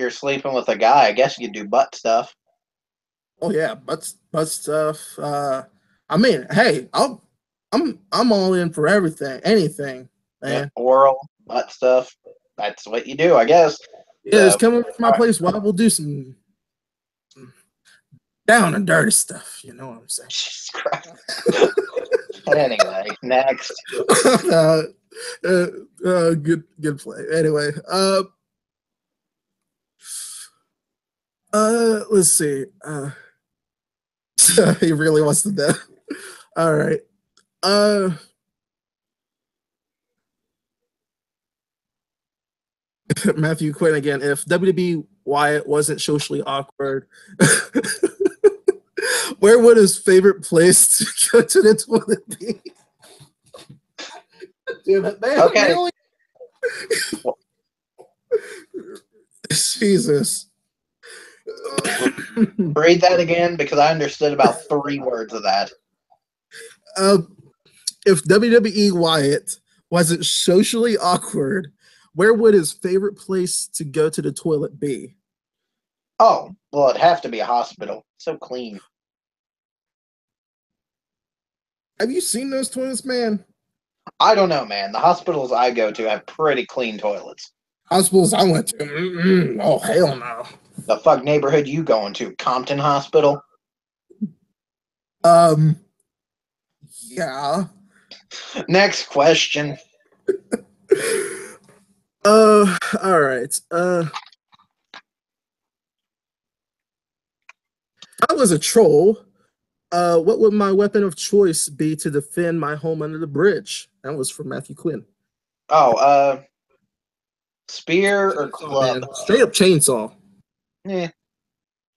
Speaker 1: sleeping with a guy, I guess you could do butt stuff.
Speaker 2: Oh yeah, butt stuff. I mean, hey, I'm all in for everything, anything,
Speaker 1: Yeah,
Speaker 2: man.
Speaker 1: oral butt stuff. That's what you do, I guess.
Speaker 2: Yeah,
Speaker 1: So,
Speaker 2: just come over to my
Speaker 1: all right.
Speaker 2: place. Why we'll do some down and dirty stuff. You know what I'm saying?
Speaker 1: Jesus Christ. Anyway, next.
Speaker 2: uh, good play. Anyway, let's see. He really wants to know. All right. Uh, Matthew Quinn again. If WWE Wyatt wasn't socially awkward, where would his favorite place to go to the toilet be? Dude, they
Speaker 1: Okay.
Speaker 2: only Jesus.
Speaker 1: Read that again because I understood about 3 words of that.
Speaker 2: uh, if WWE Wyatt wasn't socially awkward, where would his favorite place to go to the toilet be?
Speaker 1: Oh, well, it'd have to be a hospital. So clean.
Speaker 2: Have you seen those toilets, man?
Speaker 1: I don't know, man. The hospitals I go to have pretty clean toilets.
Speaker 2: Hospitals I went to. Oh, hell no.
Speaker 1: The fuck neighborhood you going to? Compton Hospital?
Speaker 2: Um, yeah.
Speaker 1: Next question.
Speaker 2: All right. If I was a troll, what would my weapon of choice be to defend my home under the bridge? That was from Matthew Quinn.
Speaker 1: Oh, spear or
Speaker 2: Chainsaw,
Speaker 1: club?
Speaker 2: man. Straight up chainsaw.
Speaker 1: Eh,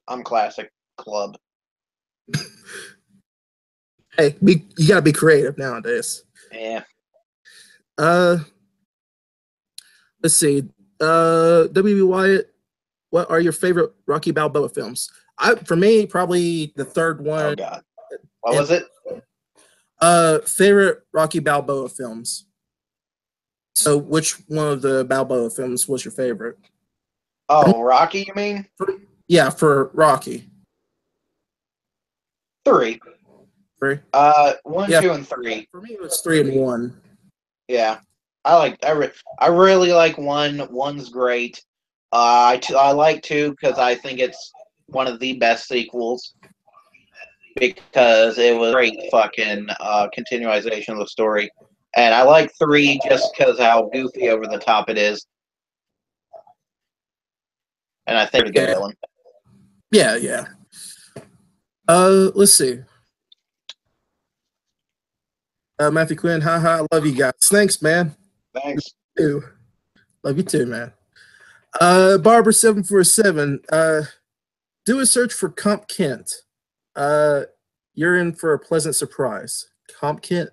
Speaker 1: I'm classic. Club.
Speaker 2: Hey, you gotta be creative nowadays.
Speaker 1: Yeah.
Speaker 2: Uh, let's see. WB Wyatt, what are your favorite Rocky Balboa films? For me, probably the third
Speaker 1: Oh,
Speaker 2: one.
Speaker 1: God. What was it?
Speaker 2: Favorite Rocky Balboa films. So, which one of the Balboa films was your favorite?
Speaker 1: Oh, Rocky, you mean?
Speaker 2: Yeah, for Rocky.
Speaker 1: 3.
Speaker 2: Three.
Speaker 1: 1,
Speaker 2: Yeah,
Speaker 1: 2, and 3.
Speaker 2: for me it was 3 and 1.
Speaker 1: Yeah. I really like 1. 1's great. I like 2 because I think it's one of the best sequels because it was a great fucking continuation of the story. And I like 3 just because how goofy over the top it is. And I think it's a good
Speaker 2: Yeah,
Speaker 1: villain.
Speaker 2: yeah. Let's see. Matthew Quinn, haha, I love you guys. Thanks, man.
Speaker 1: Thanks.
Speaker 2: Ew. Love you too, man. Barber 747. Do a search for Comp Kent. Uh, you're in for a pleasant surprise. Comp Kent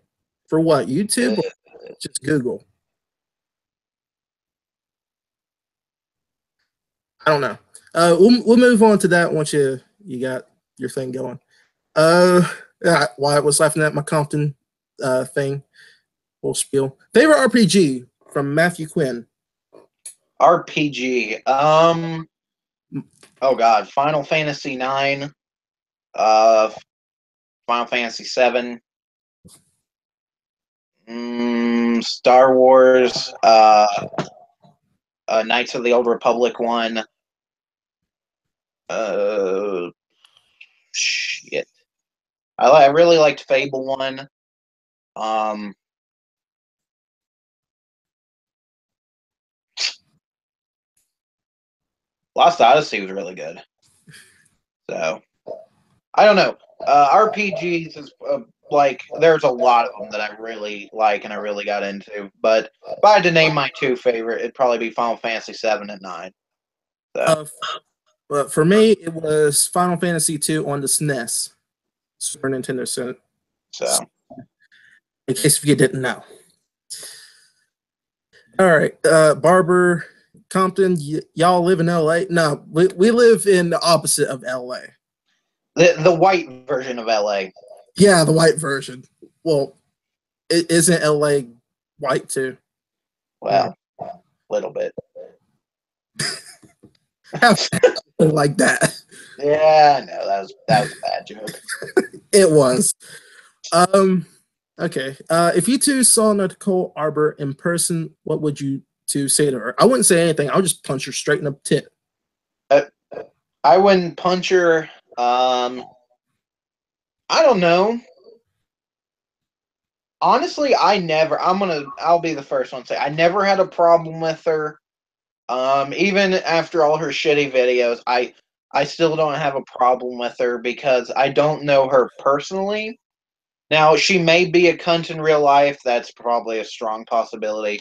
Speaker 2: for what? YouTube or just Google? I don't know. We'll move on to that once you got your thing going. Yeah, Wyatt was laughing at my Compton thing. Whole spiel. Favorite RPG from Matthew Quinn.
Speaker 1: RPG. Oh God, Final Fantasy 9. Final Fantasy 7. Star Wars. Knights of the Old Republic one. Uh, shit. I really liked Fable 1. Um, Lost Odyssey was really good. So I don't know. RPGs is like there's a lot of them that I really like and I really got into. But if I had to name my two favorite, it'd probably be Final Fantasy 7 and 9. So
Speaker 2: But for me, it was Final Fantasy II on the SNES, Super Nintendo.
Speaker 1: so
Speaker 2: In case if you didn't know. All right, Barber, Compton, y'all live in LA? No, we live in the opposite of LA.
Speaker 1: the white version of LA.
Speaker 2: Yeah, the white version. Well, isn't LA white too?
Speaker 1: Well, a little bit.
Speaker 2: Like that.
Speaker 1: Yeah, no, that was a bad joke.
Speaker 2: It was. Okay. If you two saw Nicole Arbor in person, what would you two say to her? I wouldn't say anything. I would just punch her straight in the tit.
Speaker 1: I wouldn't punch her. I don't know. Honestly, I'll be the first one to say I never had a problem with her. Even after all her shitty videos, I still don't have a problem with her because I don't know her personally. Now, she may be a cunt in real life, that's probably a strong possibility.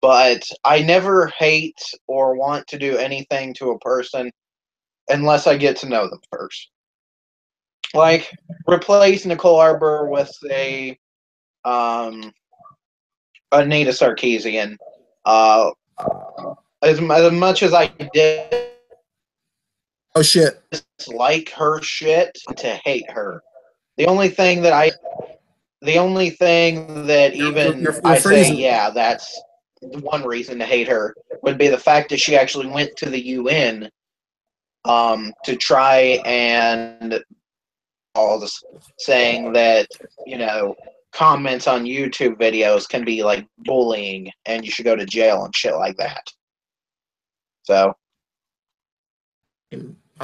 Speaker 1: But I never hate or want to do anything to a person unless I get to know them first. Like, replace Nicole Arbor with um, Anita Sarkeesian. Uh, as much as I did
Speaker 2: Oh shit!
Speaker 1: dislike her shit to hate her, the only thing that I, the only thing that even
Speaker 2: You're
Speaker 1: I say,
Speaker 2: phrasing.
Speaker 1: yeah, that's one reason to hate her would be the fact that she actually went to the UN to try and all this saying that comments on YouTube videos can be like bullying and you should go to jail and shit like that. So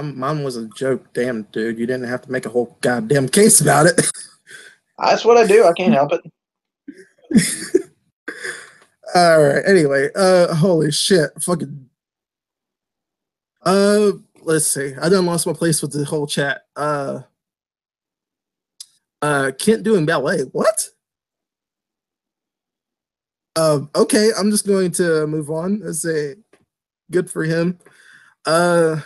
Speaker 2: Mine was a joke. Damn, dude, you didn't have to make a whole goddamn case about it.
Speaker 1: that's what I do. I can't help it.
Speaker 2: All right. Anyway, holy shit, fucking. Let's see. I done lost my place with the whole chat. Kent doing ballet. What? Okay, I'm just going to move on. Let's say good for him. Uh,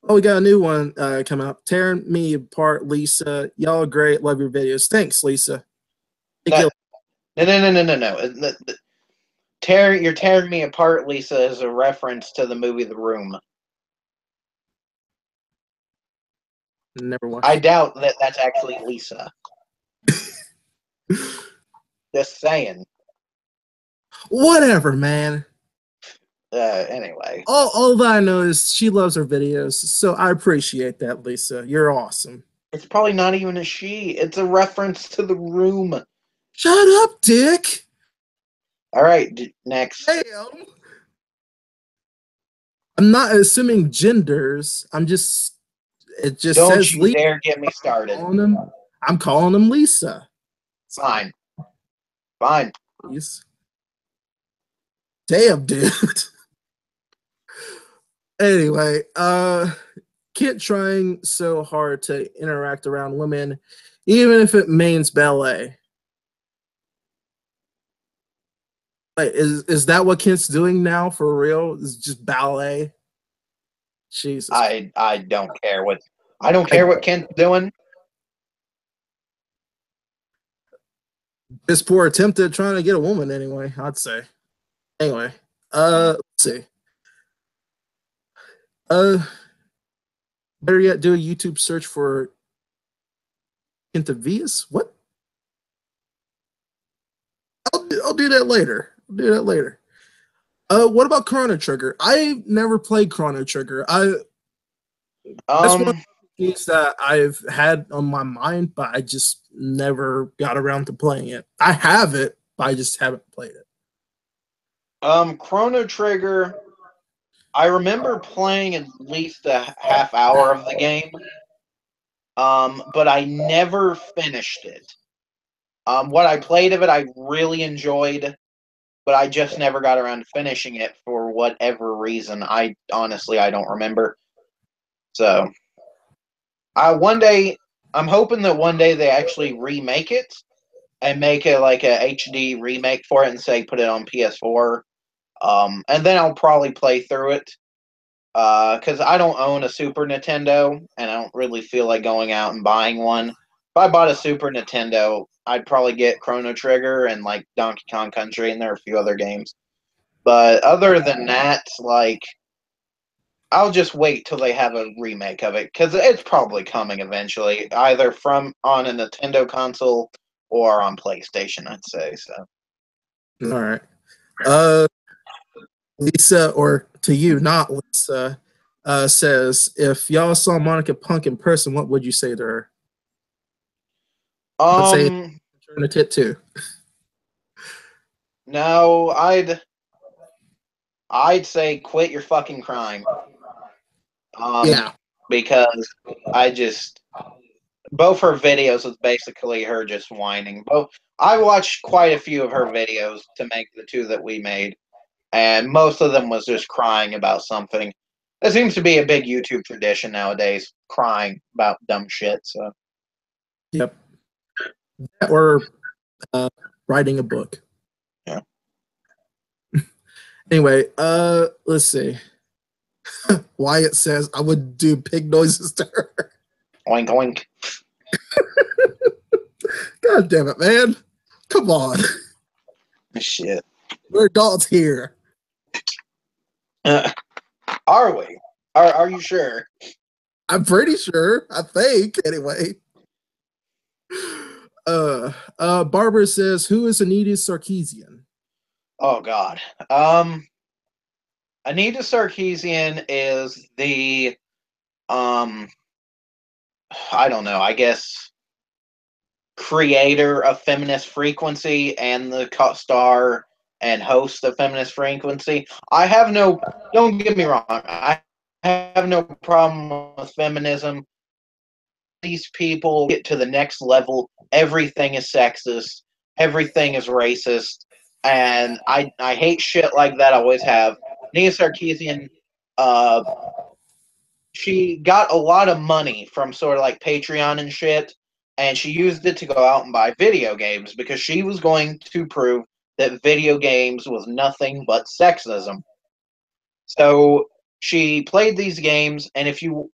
Speaker 2: oh, we got a new one come out. Tearing me apart, Lisa. Y'all are great. Love your videos. Thanks, Lisa. Thank
Speaker 1: No,
Speaker 2: you.
Speaker 1: no. You're tearing me apart, Lisa, is a reference to the movie The Room.
Speaker 2: Never
Speaker 1: I
Speaker 2: watched.
Speaker 1: doubt that that's actually Lisa. Just saying.
Speaker 2: Whatever, man.
Speaker 1: Anyway,
Speaker 2: All that I know is she loves her videos, so I appreciate that, Lisa. You're awesome.
Speaker 1: it's probably not even a she. It's a reference to The Room.
Speaker 2: Shut up, Dick.
Speaker 1: All right, next.
Speaker 2: Damn. I'm not assuming genders. I'm just. It just
Speaker 1: Don't
Speaker 2: says
Speaker 1: you
Speaker 2: Lisa.
Speaker 1: dare get me started.
Speaker 2: I'm calling him Lisa.
Speaker 1: Fine. Fine.
Speaker 2: Please. Damn, dude. Anyway, Kit trying so hard to interact around women, even if it means ballet. Like, is that what Kent's doing now for real? Is just ballet? Jesus.
Speaker 1: I don't care what Kent's doing.
Speaker 2: This poor attempt at trying to get a woman anyway, I'd say. Anyway, let's see. Uh Better yet, do a YouTube search for Kentavious. What? I'll do that later. I'll do that later. What about Chrono Trigger? I never played Chrono Trigger. That's one of
Speaker 1: Um
Speaker 2: the games that I've had on my mind, but I just never got around to playing it. I have it, but I just haven't played it.
Speaker 1: Chrono Trigger. I remember playing at least a half hour of the game. but I never finished it. What I played of it, I really enjoyed, but I just never got around to finishing it for whatever reason. I honestly I don't remember. So one day I'm hoping that one day they actually remake it and make it like a HD remake for it and say put it on PS4. And then I'll probably play through it. Because I don't own a Super Nintendo, and I don't really feel like going out and buying one. If I bought a Super Nintendo, I'd probably get Chrono Trigger and like Donkey Kong Country, and there are a few other games. But other than that, like, I'll just wait till they have a remake of it because it's probably coming eventually, either from on a Nintendo console or on PlayStation. I'd say so.
Speaker 2: All right. Lisa, or to you, not Lisa, says, if y'all saw Monica Punk in person, what would you say to her? Let's say turn a tit too.
Speaker 1: No, I'd say quit your fucking crying.
Speaker 2: Yeah.
Speaker 1: Because I just both her videos was basically her just whining. Both I watched quite a few of her videos to make the two that we made, and most of them was just crying about something. It seems to be a big YouTube tradition nowadays, crying about dumb shit. So,
Speaker 2: Yep. Or writing a book.
Speaker 1: yeah.
Speaker 2: Anyway, let's see. Wyatt says I would do pig noises to her.
Speaker 1: Oink oink.
Speaker 2: God damn it, man. Come on.
Speaker 1: Shit.
Speaker 2: We're adults here.
Speaker 1: Are we? Are you sure?
Speaker 2: I'm pretty sure. I think. Anyway. Barbara says, who is Anita Sarkeesian?
Speaker 1: Oh God. Anita Sarkeesian is the I don't know, I guess creator of Feminist Frequency and the star and host of Feminist Frequency. Don't get me wrong, I have no problem with feminism. These people get to the next level, everything is sexist, everything is racist, and I hate shit like that, I always have. Nia Sarkeesian, uh, she got a lot of money from sort of like Patreon and shit, and she used it to go out and buy video games because she was going to prove that video games was nothing but sexism. So she played these games, and you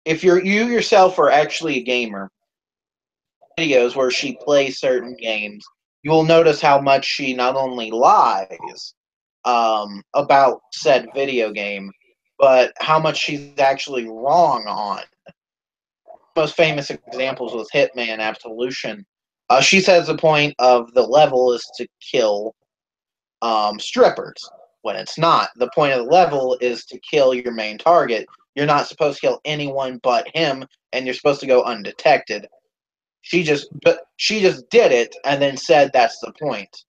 Speaker 1: yourself are actually a gamer, videos where she plays certain games, you will notice how much she not only lies about said video game, but how much she's actually wrong on. Most famous examples was Hitman Absolution. She says the point of the level is to kill strippers, when it's not. The point of the level is to kill your main target. You're not supposed to kill anyone but him, and you're supposed to go undetected. She just did it and then said that's the point.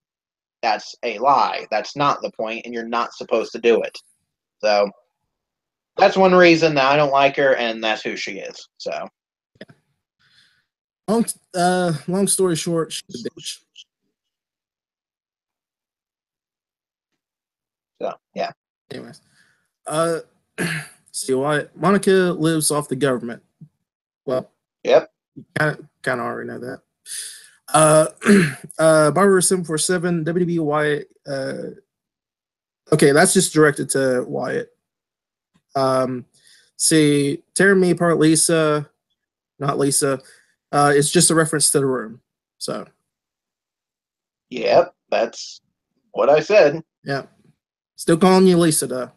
Speaker 1: That's a lie. That's not the point, and you're not supposed to do it. So that's one reason that I don't like her, and that's who she is. So
Speaker 2: long story short, she's a bitch.
Speaker 1: So yeah.
Speaker 2: Anyways, see what Monica lives off the government. Well,
Speaker 1: Yep.
Speaker 2: You kind of already know that. Barbara 747 WB Wyatt. Okay, that's just directed to Wyatt. See, tear me apart, Lisa, not Lisa. It's just a reference to the room. So.
Speaker 1: Yep, that's what I said.
Speaker 2: Yeah. Still calling you Lisa, though.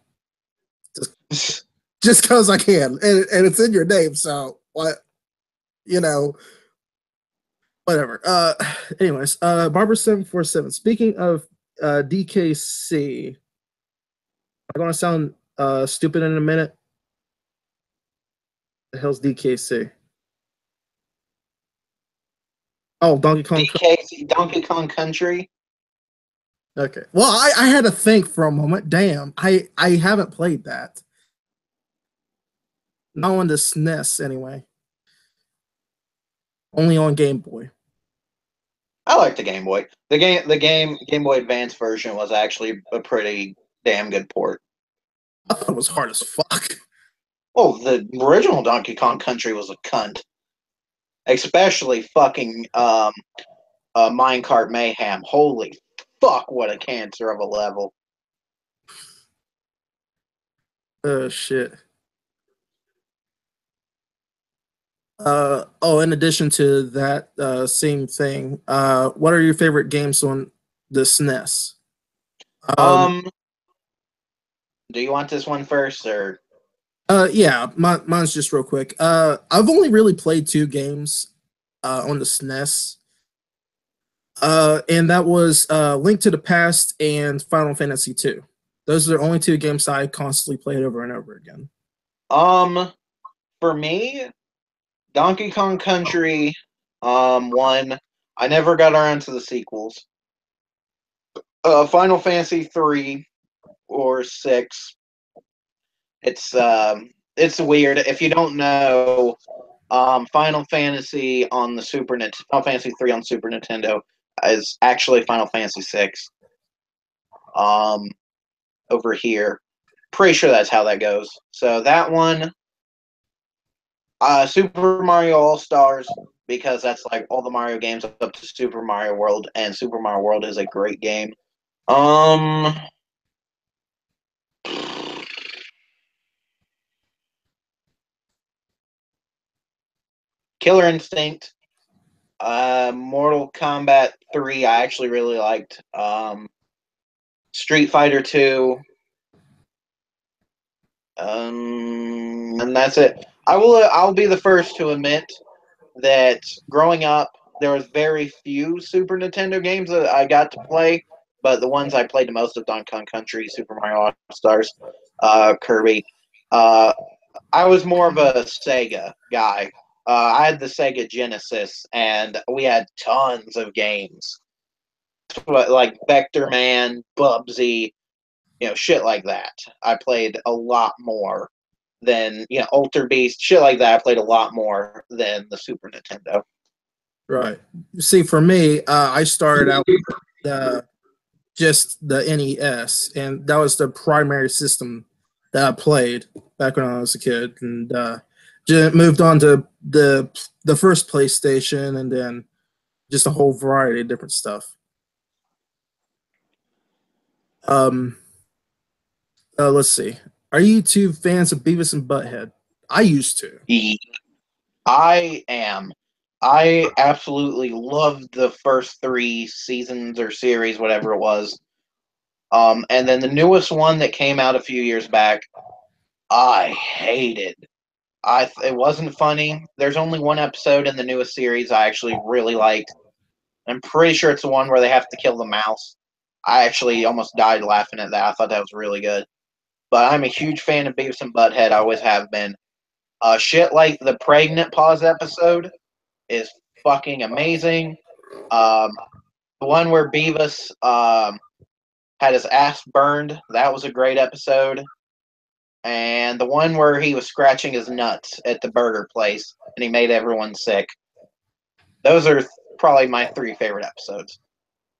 Speaker 2: Just because I can, and it's in your name. So what? You know. Whatever. Anyways, Barbara 747. Speaking of DKC, I'm gonna sound stupid in a minute. The hell's DKC? Oh, Donkey Kong.
Speaker 1: DKC, Donkey Kong Country.
Speaker 2: Okay. Well, I had to think for a moment. Damn, I haven't played that. Not on the SNES anyway. Only on Game Boy.
Speaker 1: I like the Game Boy. The Game Boy Advance version was actually a pretty damn good port.
Speaker 2: I thought it was hard as fuck.
Speaker 1: Oh, the original Donkey Kong Country was a cunt, especially fucking Minecart Mayhem. Holy fuck, what a cancer of a level.
Speaker 2: Oh shit. In addition to that same thing, what are your favorite games on the SNES? Um,
Speaker 1: Um, do you want this one first or?
Speaker 2: yeah, mine's just real quick. I've only really played two games on the SNES, and that was Link to the Past and Final Fantasy II. Those are the only two games I constantly played over and over again.
Speaker 1: Um, for me, Donkey Kong Country, one. I never got around to the sequels. Final Fantasy 3 or 6. It's weird if you don't know. Final Fantasy on the Final Fantasy 3 on Super Nintendo is actually Final Fantasy 6. Um, over here, pretty sure that's how that goes. So that one, Super Mario All Stars, because that's like all the Mario games up to Super Mario World, and Super Mario World is a great game. Um, Killer Instinct, Mortal Kombat 3, I actually really liked. Street Fighter 2, and that's it. I'll be the first to admit that growing up, there was very few Super Nintendo games that I got to play, but the ones I played the most of Donkey Kong Country, Super Mario All Stars, Kirby. Uh, I was more of a Sega guy. I had the Sega Genesis, and we had tons of games, like Vector Man, Bubsy, shit like that. I played a lot more than Alter Beast, shit like that. I played a lot more than the Super Nintendo.
Speaker 2: Right. See, for me, I started out with just the NES, and that was the primary system that I played back when I was a kid, and just moved on to the first PlayStation, and then just a whole variety of different stuff. Um, let's see. Are you two fans of Beavis and Butthead? I used to.
Speaker 1: I am. I absolutely loved the first three seasons or series, whatever it was. And then the newest one that came out a few years back, I hated. It wasn't funny. There's only one episode in the newest series I actually really liked. I'm pretty sure it's the one where they have to kill the mouse. I actually almost died laughing at that. I thought that was really good. But I'm a huge fan of Beavis and Butthead. I always have been. Shit like the pregnant pause episode is fucking amazing. Um, the one where Beavis had his ass burned, that was a great episode. And the one where he was scratching his nuts at the burger place and he made everyone sick. Those are probably my three favorite episodes.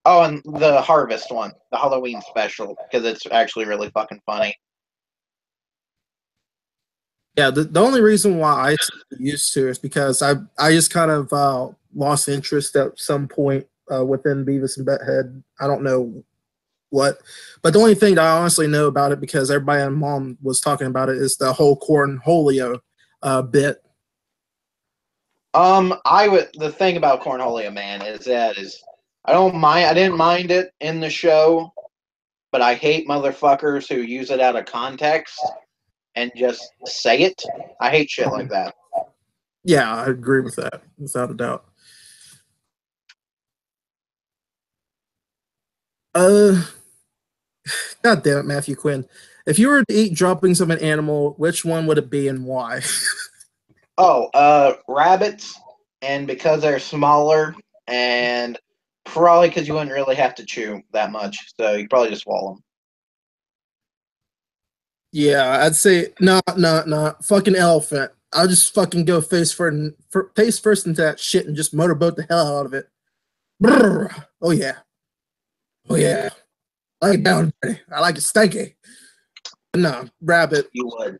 Speaker 1: Oh, and the Harvest one, the Halloween special, because it's actually really fucking funny.
Speaker 2: Yeah, the only reason why I used to is because I just kind of lost interest at some point within Beavis and Butthead. I don't know what, but the only thing that I honestly know about it because everybody and mom was talking about it is the whole cornholio bit.
Speaker 1: The thing about Cornholio Man is I didn't mind it in the show, but I hate motherfuckers who use it out of context and just say it. I hate shit like that.
Speaker 2: Yeah, I agree with that without a doubt. Uh, God damn it, Matthew Quinn. If you were to eat droppings of an animal, which one would it be and why?
Speaker 1: Oh, rabbits, and because they're smaller, and probably because you wouldn't really have to chew that much, so you probably just swallow them.
Speaker 2: Yeah, I'd say no, no, no. Fucking elephant. I'll just fucking go face first into that shit and just motorboat the hell out of it. Brrr. Oh yeah, oh yeah. I like it down dirty. I like it stanky. No, rabbit.
Speaker 1: You would.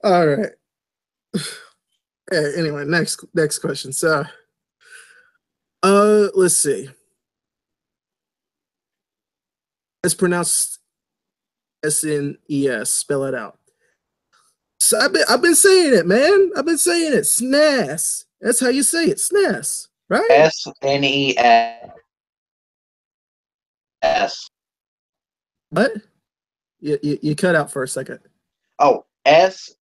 Speaker 2: All right. Anyway, next question. So, let's see. It's pronounced SNES. Spell it out. So I've been saying it, man. I've been saying it. SNES. That's how you say it. SNES, right?
Speaker 1: SNES.
Speaker 2: What? You cut out for a second.
Speaker 1: Oh, SNES.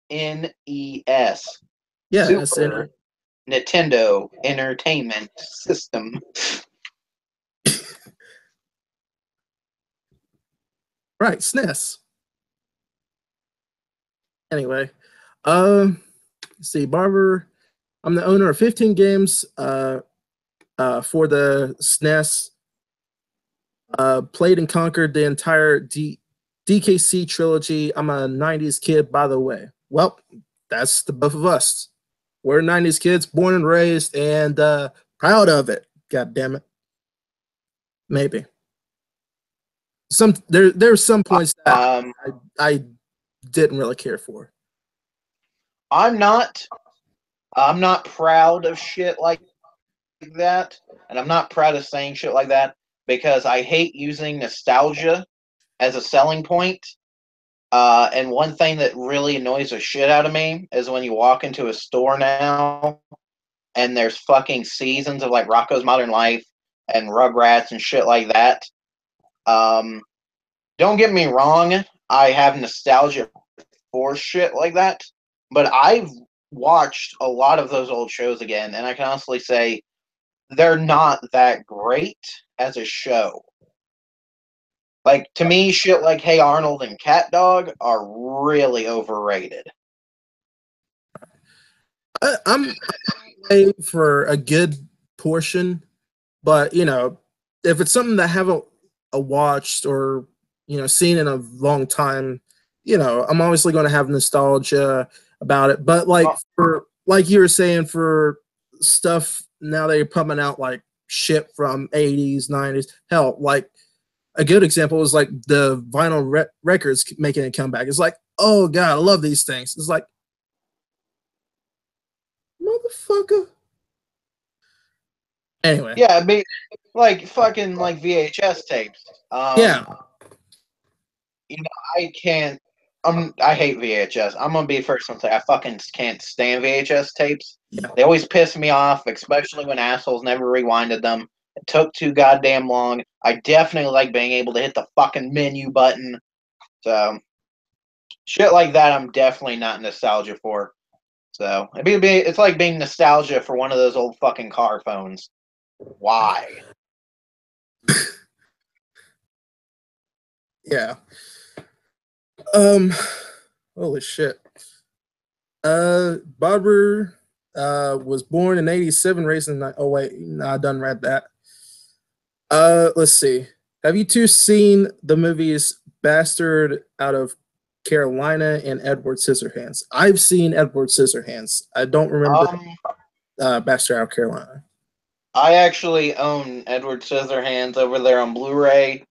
Speaker 2: Yeah,
Speaker 1: Super Nintendo Entertainment System.
Speaker 2: right. SNES. Anyway, let's see, Barber. I'm the owner of 15 games. For the SNES. Played and conquered the entire DKC trilogy. I'm a 90s kid, by the way. Well, that's the both of us. We're 90s kids, born and raised, and proud of it. God damn it. Maybe. There's some points that I didn't really care for.
Speaker 1: I'm not proud of shit like that, and I'm not proud of saying shit like that because I hate using nostalgia as a selling point. And one thing that really annoys the shit out of me is when you walk into a store now and there's fucking seasons of like Rocko's Modern Life and Rugrats and shit like that. Don't get me wrong, I have nostalgia for shit like that, but I've watched a lot of those old shows again, and I can honestly say they're not that great as a show. Like, to me, shit like Hey Arnold and Cat Dog are really overrated.
Speaker 2: I'm for a good portion, but if it's something that I haven't watched or seen in a long time, I'm obviously going to have nostalgia about it. But for like you were saying, for stuff now that you're pumping out like shit from 80s, 90s, hell, like a good example is like the vinyl records making a comeback. It's like, oh god, I love these things. It's like, motherfucker. Anyway.
Speaker 1: Yeah, I mean, like fucking like VHS tapes.
Speaker 2: Yeah.
Speaker 1: I can't. I hate VHS. I'm gonna be the first one to say I fucking can't stand VHS tapes.
Speaker 2: Yeah.
Speaker 1: They always piss me off, especially when assholes never rewinded them. It took too goddamn long. I definitely like being able to hit the fucking menu button. So shit like that, I'm definitely not nostalgia for. So it's like being nostalgia for one of those old fucking car phones. Why?
Speaker 2: Yeah. Holy shit. Barber was born in 87, raised in oh wait, no, I done read that. Let's see. Have you two seen the movies Bastard Out of Carolina and Edward Scissorhands? I've seen Edward Scissorhands. I don't remember Bastard Out of Carolina.
Speaker 1: I actually own Edward Scissorhands over there on Blu-ray.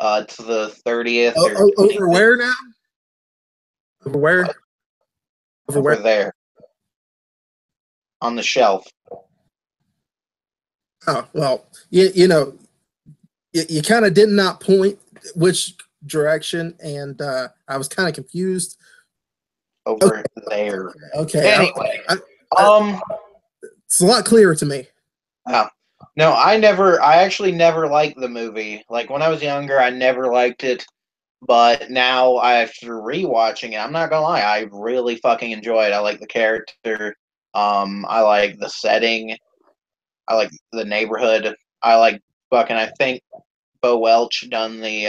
Speaker 1: It's the 30th or
Speaker 2: over where now? Over where?
Speaker 1: Over there. On the shelf.
Speaker 2: Oh, well, you kind of did not point which direction, and I was kind of confused.
Speaker 1: Over there.
Speaker 2: Okay.
Speaker 1: Anyway.
Speaker 2: It's a lot clearer to me.
Speaker 1: No, I actually never liked the movie. Like, when I was younger, I never liked it. But now, after rewatching it, I'm not gonna lie, I really fucking enjoy it. I like the character. I like the setting. I like the neighborhood. I like fucking. I think Bo Welch done the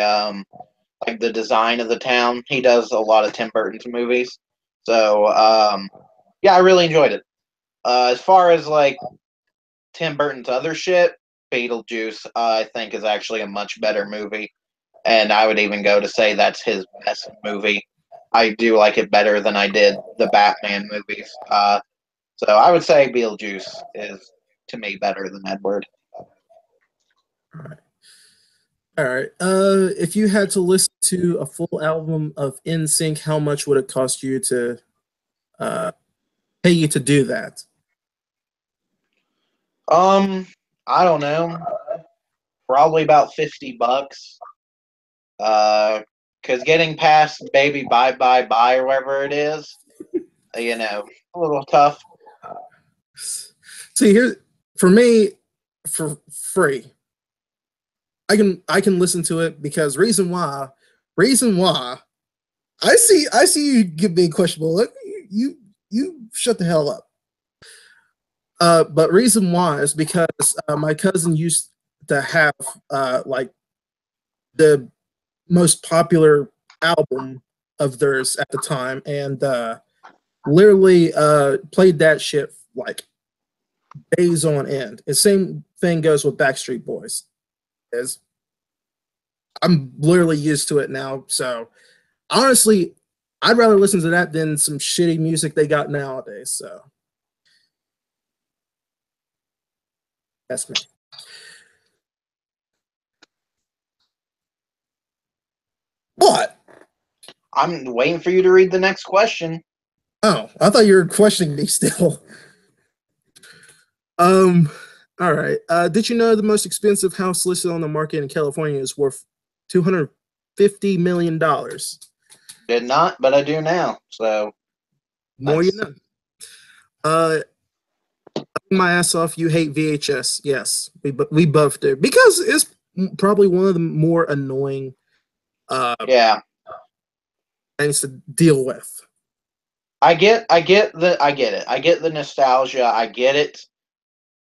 Speaker 1: like the design of the town. He does a lot of Tim Burton's movies. So yeah, I really enjoyed it. As far as like Tim Burton's other shit, Beetlejuice, I think is actually a much better movie. and I would even go to say that's his best movie. I do like it better than I did the Batman movies. So I would say Beetlejuice is to me better than Edward.
Speaker 2: All right. All right. If you had to listen to a full album of NSYNC, how much would it cost you to uh, pay you to do that?
Speaker 1: Um, I don't know, probably about $50. Because getting past Baby Bye Bye Bye or whatever it is, a little tough.
Speaker 2: See here, for me, for free, I can listen to it because reason why I see you give being questionable. Look, you shut the hell up. But reason why is because my cousin used to have like the most popular album of theirs at the time, and literally played that shit like days on end. The same thing goes with Backstreet Boys. Is I'm literally used to it now. So honestly, I'd rather listen to that than some shitty music they got nowadays. So that's me. What?
Speaker 1: I'm waiting for you to read the next question.
Speaker 2: Oh, I thought you were questioning me still. Um. All right. Did you know the most expensive house listed on the market in California is worth $250 million?
Speaker 1: Did not, but I do now. So
Speaker 2: More you
Speaker 1: nice.
Speaker 2: know. Uh, my ass off. You hate VHS. Yes, we both do because it's probably one of the more annoying
Speaker 1: Yeah,
Speaker 2: things to deal with.
Speaker 1: I get it. I get the nostalgia. I get it,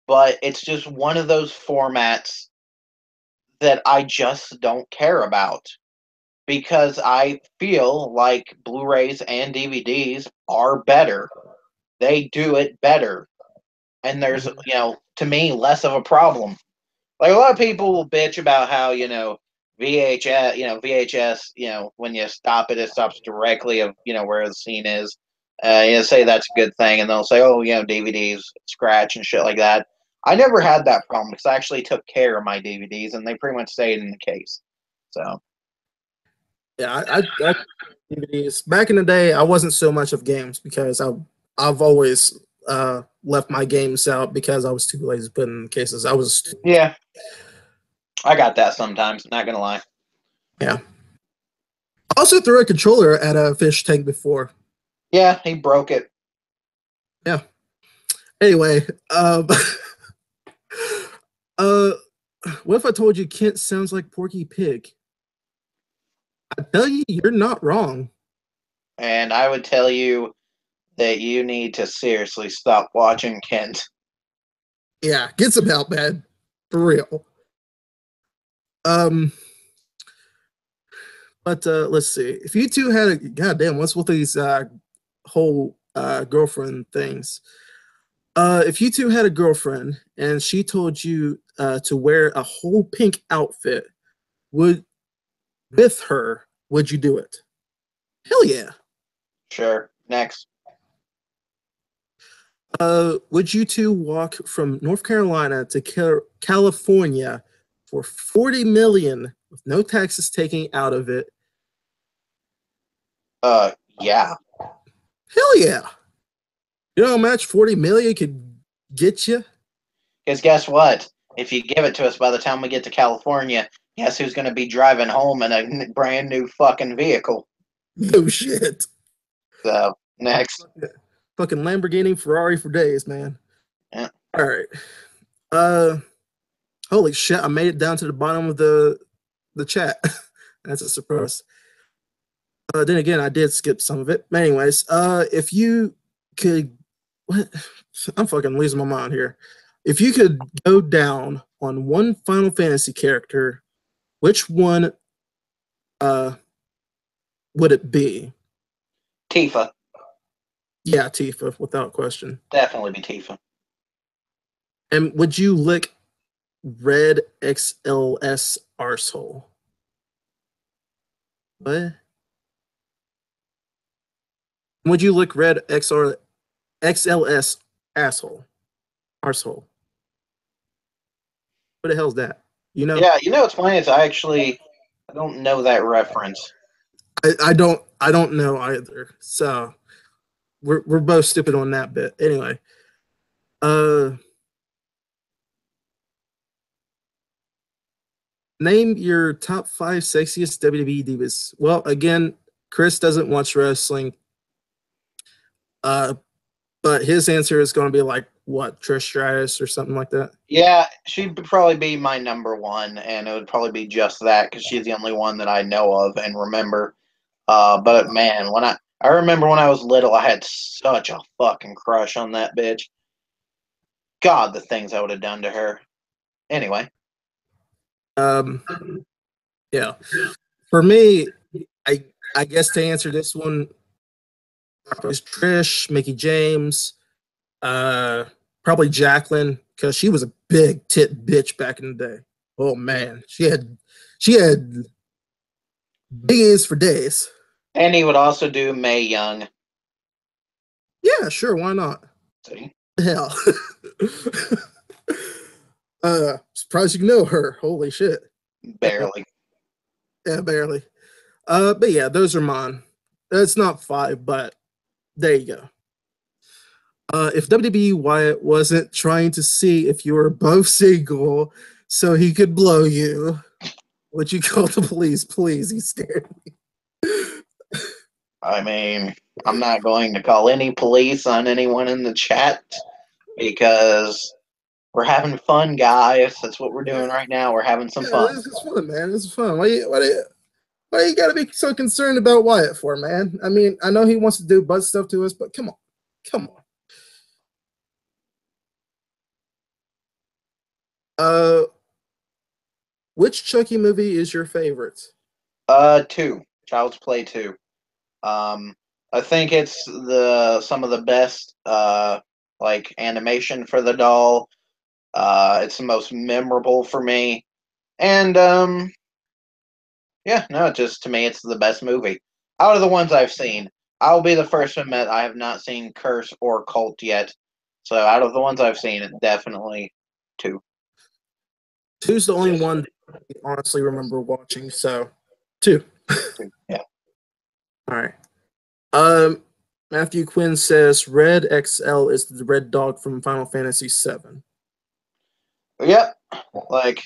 Speaker 1: but it's just one of those formats that I just don't care about because I feel like Blu-rays and DVDs are better. They do it better, and there's to me less of a problem. Like a lot of people will bitch about how VHS, when you stop it, it stops directly of where the scene is. Say that's a good thing, and they'll say, oh, DVDs scratch and shit like that. I never had that problem because I actually took care of my DVDs, and they pretty much stayed in the case. So
Speaker 2: Yeah, I DVDs. Back in the day, I wasn't so much of games because I've always left my games out because I was too lazy to put in cases. I was
Speaker 1: yeah, I got that sometimes. Not gonna lie.
Speaker 2: yeah. I also threw a controller at a fish tank before.
Speaker 1: Yeah, he broke it.
Speaker 2: Yeah. Anyway, uh, what if I told you Kent sounds like Porky Pig? I tell you, you're not wrong.
Speaker 1: And I would tell you that you need to seriously stop watching Kent.
Speaker 2: Yeah, get some help, man. For real. Um, but let's see. If you two had a goddamn, what's with these whole girlfriend things? If you two had a girlfriend and she told you to wear a whole pink outfit, would with her, would you do it? Hell yeah.
Speaker 1: Sure. Next.
Speaker 2: Would you two walk from North Carolina to California for 40 million with no taxes taken out of it?
Speaker 1: Yeah.
Speaker 2: Hell yeah. You know how much 40 million could get you?
Speaker 1: Because guess what? If you give it to us by the time we get to California, guess who's going to be driving home in a brand new fucking vehicle?
Speaker 2: No shit.
Speaker 1: So, next.
Speaker 2: Fucking Lamborghini Ferrari for days, man.
Speaker 1: Yeah.
Speaker 2: All right. Uh holy shit, I made it down to the bottom of the chat. That's a surprise. Then again, I did skip some of it. But anyways, if you could, what? I'm fucking losing my mind here. If you could go down on one Final Fantasy character, which one uh would it be?
Speaker 1: Tifa.
Speaker 2: Yeah, Tifa, without question.
Speaker 1: Definitely be Tifa.
Speaker 2: And would you lick Red XLS arsehole? What? Would you lick red XR XLS asshole? Arsehole. What the hell's that? You know?
Speaker 1: Yeah, you know what's funny is I don't know that reference.
Speaker 2: I don't know either. So we're both stupid on that bit. Anyway. Uh Name your top five sexiest WWE divas. Well, again, Chris doesn't watch wrestling. Uh but his answer is gonna be like what, Trish Stratus or something like that.
Speaker 1: Yeah, she'd probably be my number one, and it would probably be just that because she's the only one that I know of and remember. But man, I remember when I was little, I had such a fucking crush on that bitch. God, the things I would have done to her. Anyway,
Speaker 2: Um yeah. For me, I I guess to answer this one is Trish, Mickey James, uh, probably Jacqueline because she was a big tit bitch back in the day. Oh man, she had big ears for days.
Speaker 1: and he would also do May Young.
Speaker 2: Yeah, sure, why not?
Speaker 1: See,
Speaker 2: Hell, surprised you know her. Holy shit.
Speaker 1: barely.
Speaker 2: Yeah, barely. But yeah, those are mine. It's not five, but there you go. If WWE Wyatt wasn't trying to see if you were both single so he could blow you, would you call the police? Please, he's scared.
Speaker 1: I mean, I'm not going to call any police on anyone in the chat because we're having fun, guys. That's what we're doing right now. We're having some
Speaker 2: Yeah,
Speaker 1: fun.
Speaker 2: this is fun, man. This is fun. Why you gotta be so concerned about Wyatt for, man? I mean, I know he wants to do butt stuff to us, but come on, come on. Uh, which Chucky movie is your favorite?
Speaker 1: Two. Child's Play 2. Um, I think it's the some of the best like animation for the doll. It's the most memorable for me, and yeah, no, just to me, it's the best movie out of the ones I've seen. I'll be the first to admit I have not seen Curse or Cult yet. So out of the ones I've seen, it definitely two.
Speaker 2: Two's the only one I honestly remember watching, so two.
Speaker 1: Two. Yeah.
Speaker 2: All right. Um, Matthew Quinn says Red XL is the red dog from Final Fantasy VII.
Speaker 1: Yep. Like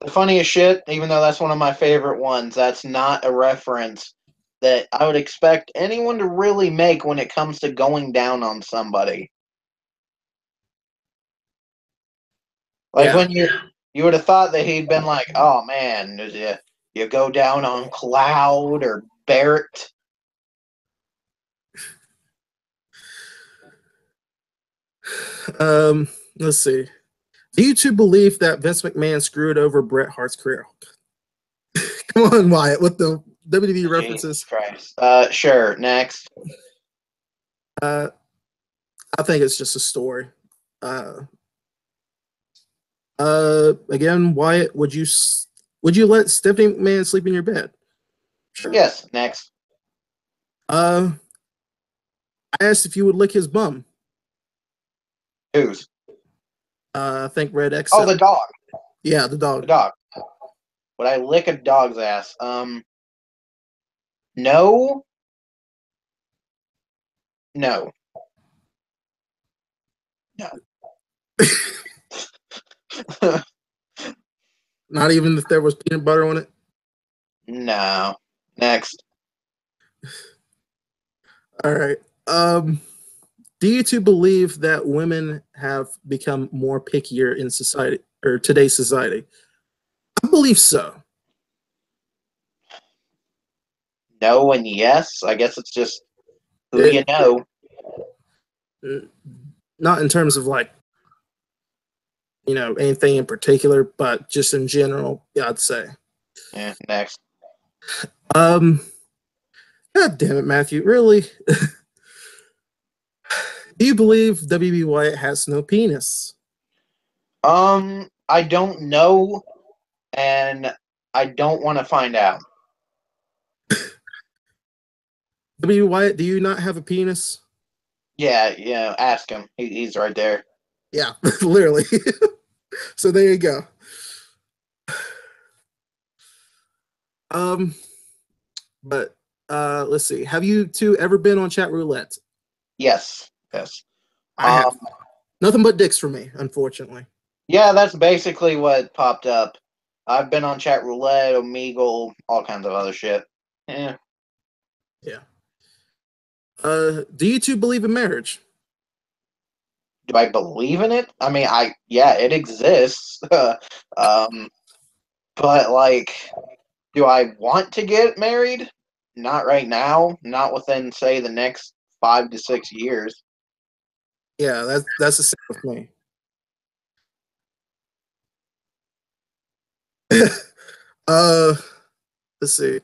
Speaker 1: the funniest shit, even though that's one of my favorite ones, that's not a reference that I would expect anyone to really make when it comes to going down on somebody. Like
Speaker 2: Yeah.
Speaker 1: when you would have thought that he'd been like, oh man, you go down on Cloud or Barrett.
Speaker 2: Let's see. Do you two believe that Vince McMahon screwed over Bret Hart's career? Come on, Wyatt, with the WWE
Speaker 1: Jesus
Speaker 2: references.
Speaker 1: Christ. Sure. Next.
Speaker 2: Uh, I think it's just a story. Uh, again, Wyatt, would you let Stephanie McMahon sleep in your bed? Sure.
Speaker 1: Yes. Next.
Speaker 2: Uh, I asked if you would lick his bum.
Speaker 1: Who's?
Speaker 2: I think Red
Speaker 1: Oh,
Speaker 2: XL.
Speaker 1: the dog.
Speaker 2: Yeah, the
Speaker 1: The
Speaker 2: dog.
Speaker 1: dog. Would I lick a dog's ass? No. No. No.
Speaker 2: Not even if there was peanut butter on it.
Speaker 1: No. Next.
Speaker 2: All right. Um, do you two believe that women have become more pickier in society or today's society? I believe so.
Speaker 1: No and yes. I guess it's just who do
Speaker 2: It,
Speaker 1: you know?
Speaker 2: not in terms of like anything in particular, but just in general. Yeah, I'd say.
Speaker 1: Yeah. Next.
Speaker 2: Um, God damn it, Matthew! Really? Do you believe WB Wyatt has no penis?
Speaker 1: I don't know, and I don't want to find out.
Speaker 2: W. Wyatt, do you not have a penis?
Speaker 1: Yeah, ask him. He's right there.
Speaker 2: Yeah, literally. So there you go. Um, but let's see. Have you two ever been on chat roulette?
Speaker 1: Yes, yes.
Speaker 2: I have.
Speaker 1: Um,
Speaker 2: Nothing but dicks for me, unfortunately.
Speaker 1: yeah, that's basically what popped up. I've been on chat roulette, Omegle, all kinds of other shit. Yeah.
Speaker 2: Yeah. Do you two believe in marriage?
Speaker 1: Do I believe in it? I mean, yeah, it exists. But like, do I want to get married? Not right now. Not within, say, the next 5 to 6 years.
Speaker 2: Yeah, that's the same with me. uh, let's see.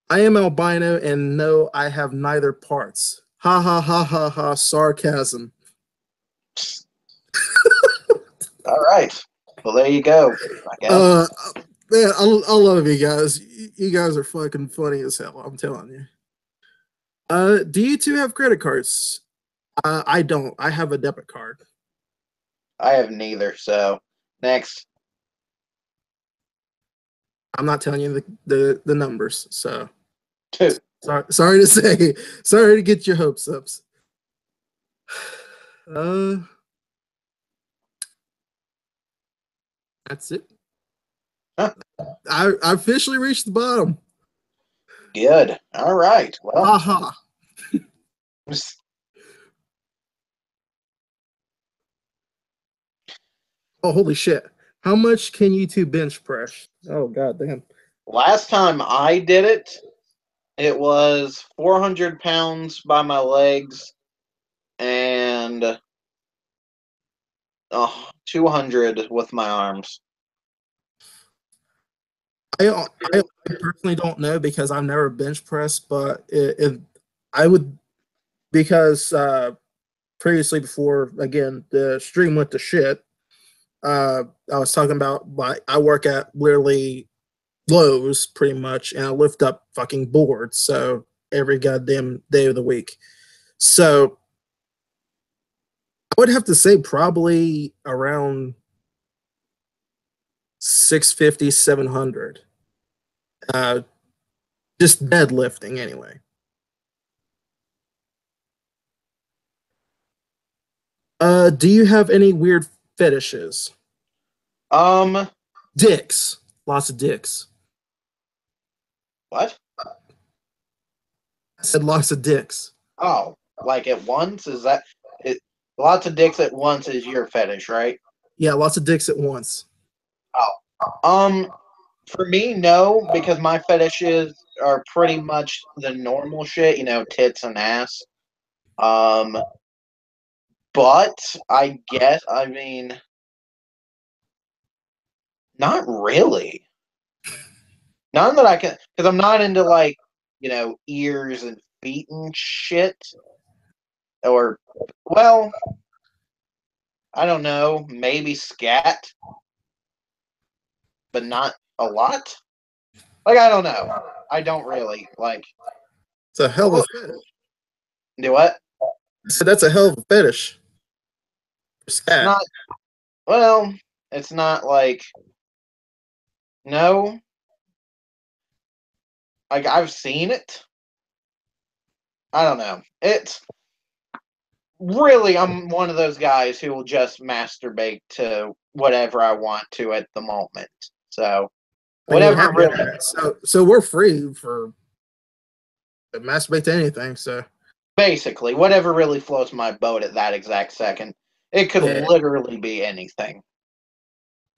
Speaker 2: I am albino and no, I have neither parts. Ha ha ha ha ha. Sarcasm.
Speaker 1: All right. Well, there you go. I guess.
Speaker 2: Uh, man, I love you guys. You guys are fucking funny as hell. I'm telling you. Do you two have credit cards? I don't. I have a debit card.
Speaker 1: I have neither. So next.
Speaker 2: I'm not telling you the numbers. So
Speaker 1: Two.
Speaker 2: sorry to say. Sorry to get your hopes up. Uh, that's it.
Speaker 1: Huh.
Speaker 2: I officially reached the bottom.
Speaker 1: Good. All right. Well.
Speaker 2: Haha. Oh, holy shit. How much can you two bench press? Oh, god damn.
Speaker 1: Last time I did it, it was 400 pounds by my legs and 200 with my arms.
Speaker 2: I personally don't know because I've never bench pressed, but I would, because previously, before, again, the stream went to shit, I was talking about, like, I work at literally Lowe's pretty much, and I lift up fucking boards. So every goddamn day of the week. So I would have to say probably around 650, 700. Uh, just deadlifting anyway. Do you have any weird fetishes?
Speaker 1: Um,
Speaker 2: Dicks. Lots of dicks.
Speaker 1: what?
Speaker 2: I said lots of dicks.
Speaker 1: Oh, like at once? Is that it? Lots of dicks at once is your fetish, right?
Speaker 2: Yeah, lots of dicks at once.
Speaker 1: Oh, for me, no, because my fetishes are pretty much the normal shit, tits and ass. Um, but I guess, I mean, not really. None that I can, because I'm not into like, ears and feet and shit. Or, well, I don't know, maybe scat, but not a lot. Like, I don't know. I don't really like.
Speaker 2: It's a hell of a fetish.
Speaker 1: Do what?
Speaker 2: So that's a hell of a fetish.
Speaker 1: It's
Speaker 2: Scat.
Speaker 1: not. Well, it's not like. No, like I've seen it. I don't know. It's really, I'm one of those guys who will just masturbate to whatever I want to at the moment. So
Speaker 2: I mean, we
Speaker 1: whatever
Speaker 2: have the
Speaker 1: really,
Speaker 2: internet, so we're free for to masturbate to anything. So
Speaker 1: basically, whatever really floats my boat at that exact second. It could
Speaker 2: yeah,
Speaker 1: literally be anything.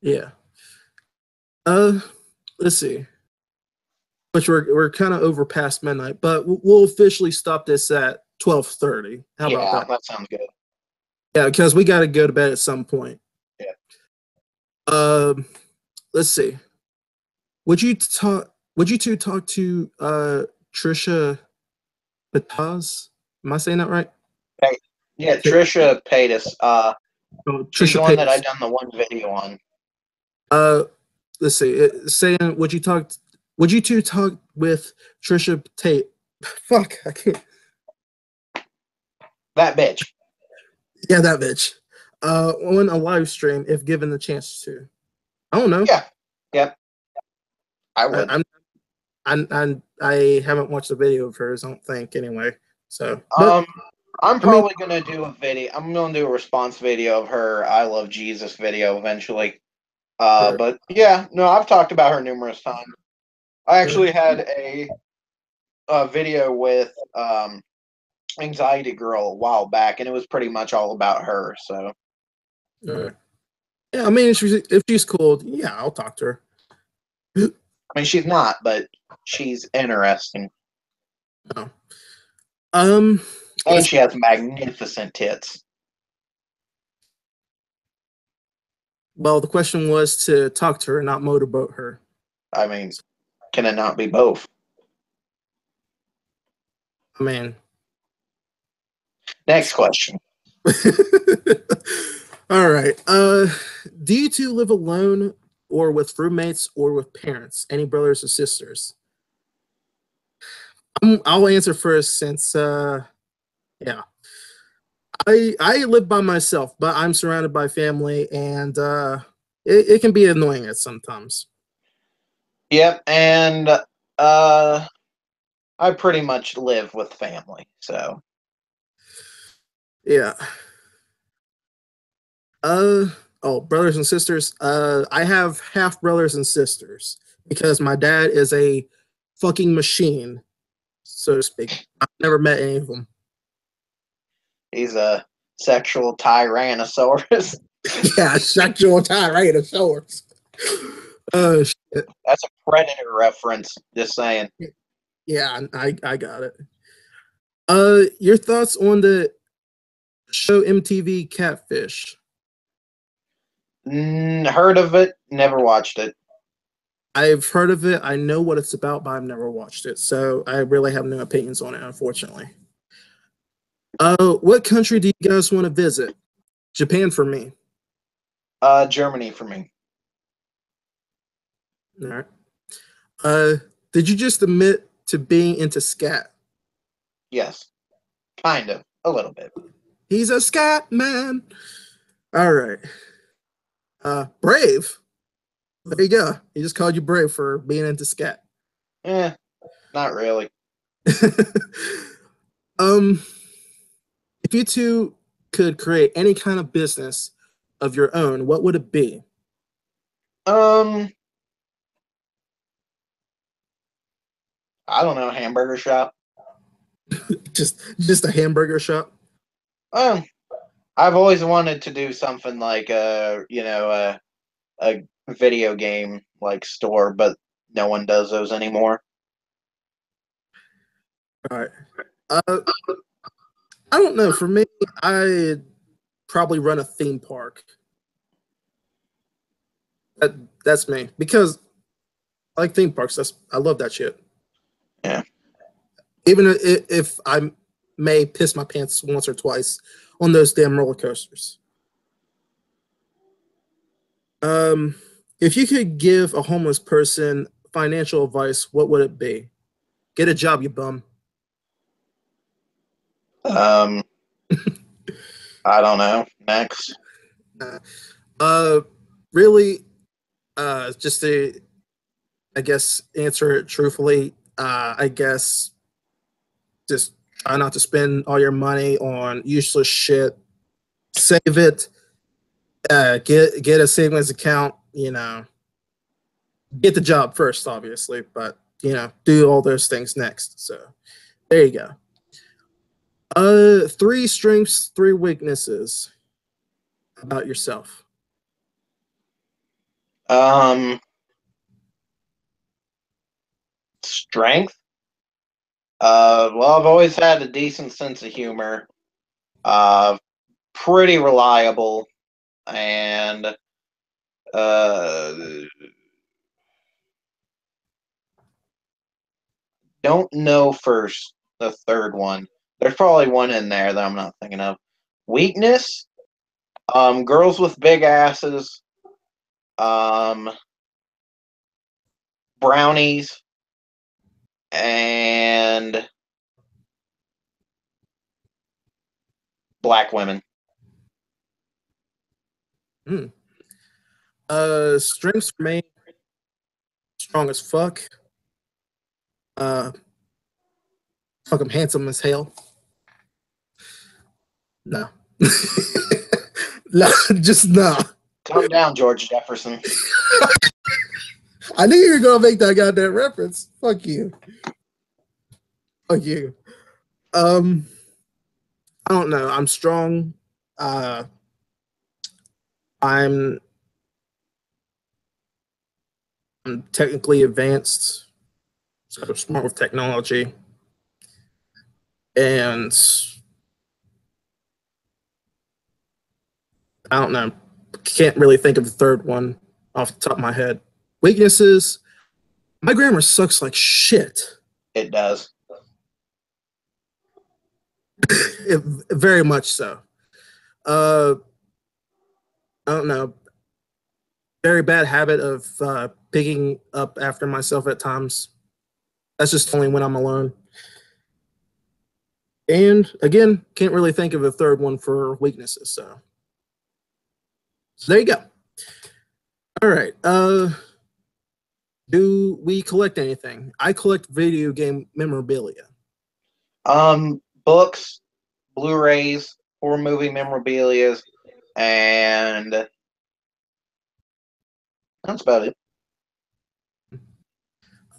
Speaker 2: yeah. Uh, let's see. Which we're kind of over past midnight, but we'll officially stop this at 12:30. How about
Speaker 1: Yeah,
Speaker 2: that?
Speaker 1: that sounds good.
Speaker 2: Yeah, because we got to go to bed at some point.
Speaker 1: Yeah.
Speaker 2: Um, let's see. Would you talk? Would you two talk to Trisha Paytas? Am I saying that right?
Speaker 1: Hey, yeah, Trisha Paytas.
Speaker 2: Oh,
Speaker 1: She's
Speaker 2: Trisha
Speaker 1: the one that I
Speaker 2: Paytas.
Speaker 1: done the one video on.
Speaker 2: Uh, let's see. Saying, would you talk? Would you two talk with Trisha Fuck, I can't.
Speaker 1: That bitch.
Speaker 2: Yeah, that bitch. On a live stream, if given the chance to. I don't know.
Speaker 1: Yeah. Yep. I
Speaker 2: I,
Speaker 1: would.
Speaker 2: I haven't watched a video of hers. I don't think anyway. So, but
Speaker 1: Um, I'm
Speaker 2: I mean,
Speaker 1: probably gonna do a video. I'm gonna do a response video of her "I Love Jesus" video eventually.
Speaker 2: sure.
Speaker 1: But yeah, no, I've talked about her numerous times. I
Speaker 2: Yeah,
Speaker 1: actually had a video with Anxiety Girl a while back, and it was pretty much all about her. So,
Speaker 2: yeah. Yeah, I mean, if she's cool, yeah, I'll talk to her.
Speaker 1: I mean, she's not, but she's interesting,
Speaker 2: No. Um,
Speaker 1: and
Speaker 2: let's,
Speaker 1: she has magnificent tits.
Speaker 2: well, the question was to talk to her, not motorboat her.
Speaker 1: I mean, can it not be both?
Speaker 2: I mean,
Speaker 1: Next question.
Speaker 2: all right. Do you two live alone or with roommates or with parents? Any brothers or sisters? I'll answer first since yeah. I live by myself, but I'm surrounded by family and it can be annoying at sometimes.
Speaker 1: Yep, and I pretty much live with family, so
Speaker 2: Yeah. Uh oh, brothers and sisters. I have half brothers and sisters because my dad is a fucking machine, so to speak. I've never met any of them.
Speaker 1: he's a sexual tyrannosaurus.
Speaker 2: Yeah, sexual tyrannosaurus. Shit.
Speaker 1: That's a predator reference. Just saying.
Speaker 2: Yeah, I got it. Your thoughts on the show MTV Catfish?
Speaker 1: Heard of it? Never watched it.
Speaker 2: I've heard of it. I know what it's about, but I've never watched it, so I really have no opinions on it, unfortunately. What country do you guys want to visit? Japan for me.
Speaker 1: Germany for me.
Speaker 2: All right. Uh, did you just admit to being into scat?
Speaker 1: Yes, kind of, a little bit.
Speaker 2: He's a scat man. All right. Brave. There you go. He just called you brave for being into scat.
Speaker 1: Eh, not really.
Speaker 2: um, if you two could create any kind of business of your own, what would it be?
Speaker 1: Um, I don't know. Hamburger shop.
Speaker 2: Just a hamburger shop.
Speaker 1: Um, I've always wanted to do something like a video game like store, but no one does those anymore.
Speaker 2: All right. Uh, I don't know. For me, I'd probably run a theme park. That, that's me because I like theme parks. I love that shit.
Speaker 1: Yeah.
Speaker 2: Even if I may piss my pants once or twice on those damn roller coasters. Um, if you could give a homeless person financial advice, what would it be? Get a job, you bum.
Speaker 1: Um, I don't know. Next.
Speaker 2: Uh, uh really, just to, I guess, answer it truthfully. I guess just try not to spend all your money on useless shit. Save it. Get a savings account. You know, get the job first, obviously, but do all those things next. So there you go. Three strengths, three weaknesses about yourself.
Speaker 1: Um, Strength. Well, I've always had a decent sense of humor. Uh, Pretty reliable, and uh, don't know for the third one. There's probably one in there that I'm not thinking of. Weakness. Girls with big asses. Um, Brownies, and Black women.
Speaker 2: Hmm. Strengths for me, strong as fuck. Uh, fuck, I'm handsome as hell. No. No, just no.
Speaker 1: Calm down, George Jefferson.
Speaker 2: I knew you were gonna make that goddamn reference. Fuck you. Fuck you. Um, I don't know. I'm strong. Uh, I'm I'm technically advanced, so I'm smart with technology, and I don't know. Can't really think of the third one off the top of my head. Weaknesses. My grammar sucks like shit.
Speaker 1: It does.
Speaker 2: Very much so. Uh, I don't know. Very bad habit of picking up after myself at times. That's just only when I'm alone. And again, can't really think of a third one for weaknesses. So there you go. All right. Do we collect anything? I collect video game memorabilia.
Speaker 1: Books, Blu-rays, horror movie memorabilia, and that's about it.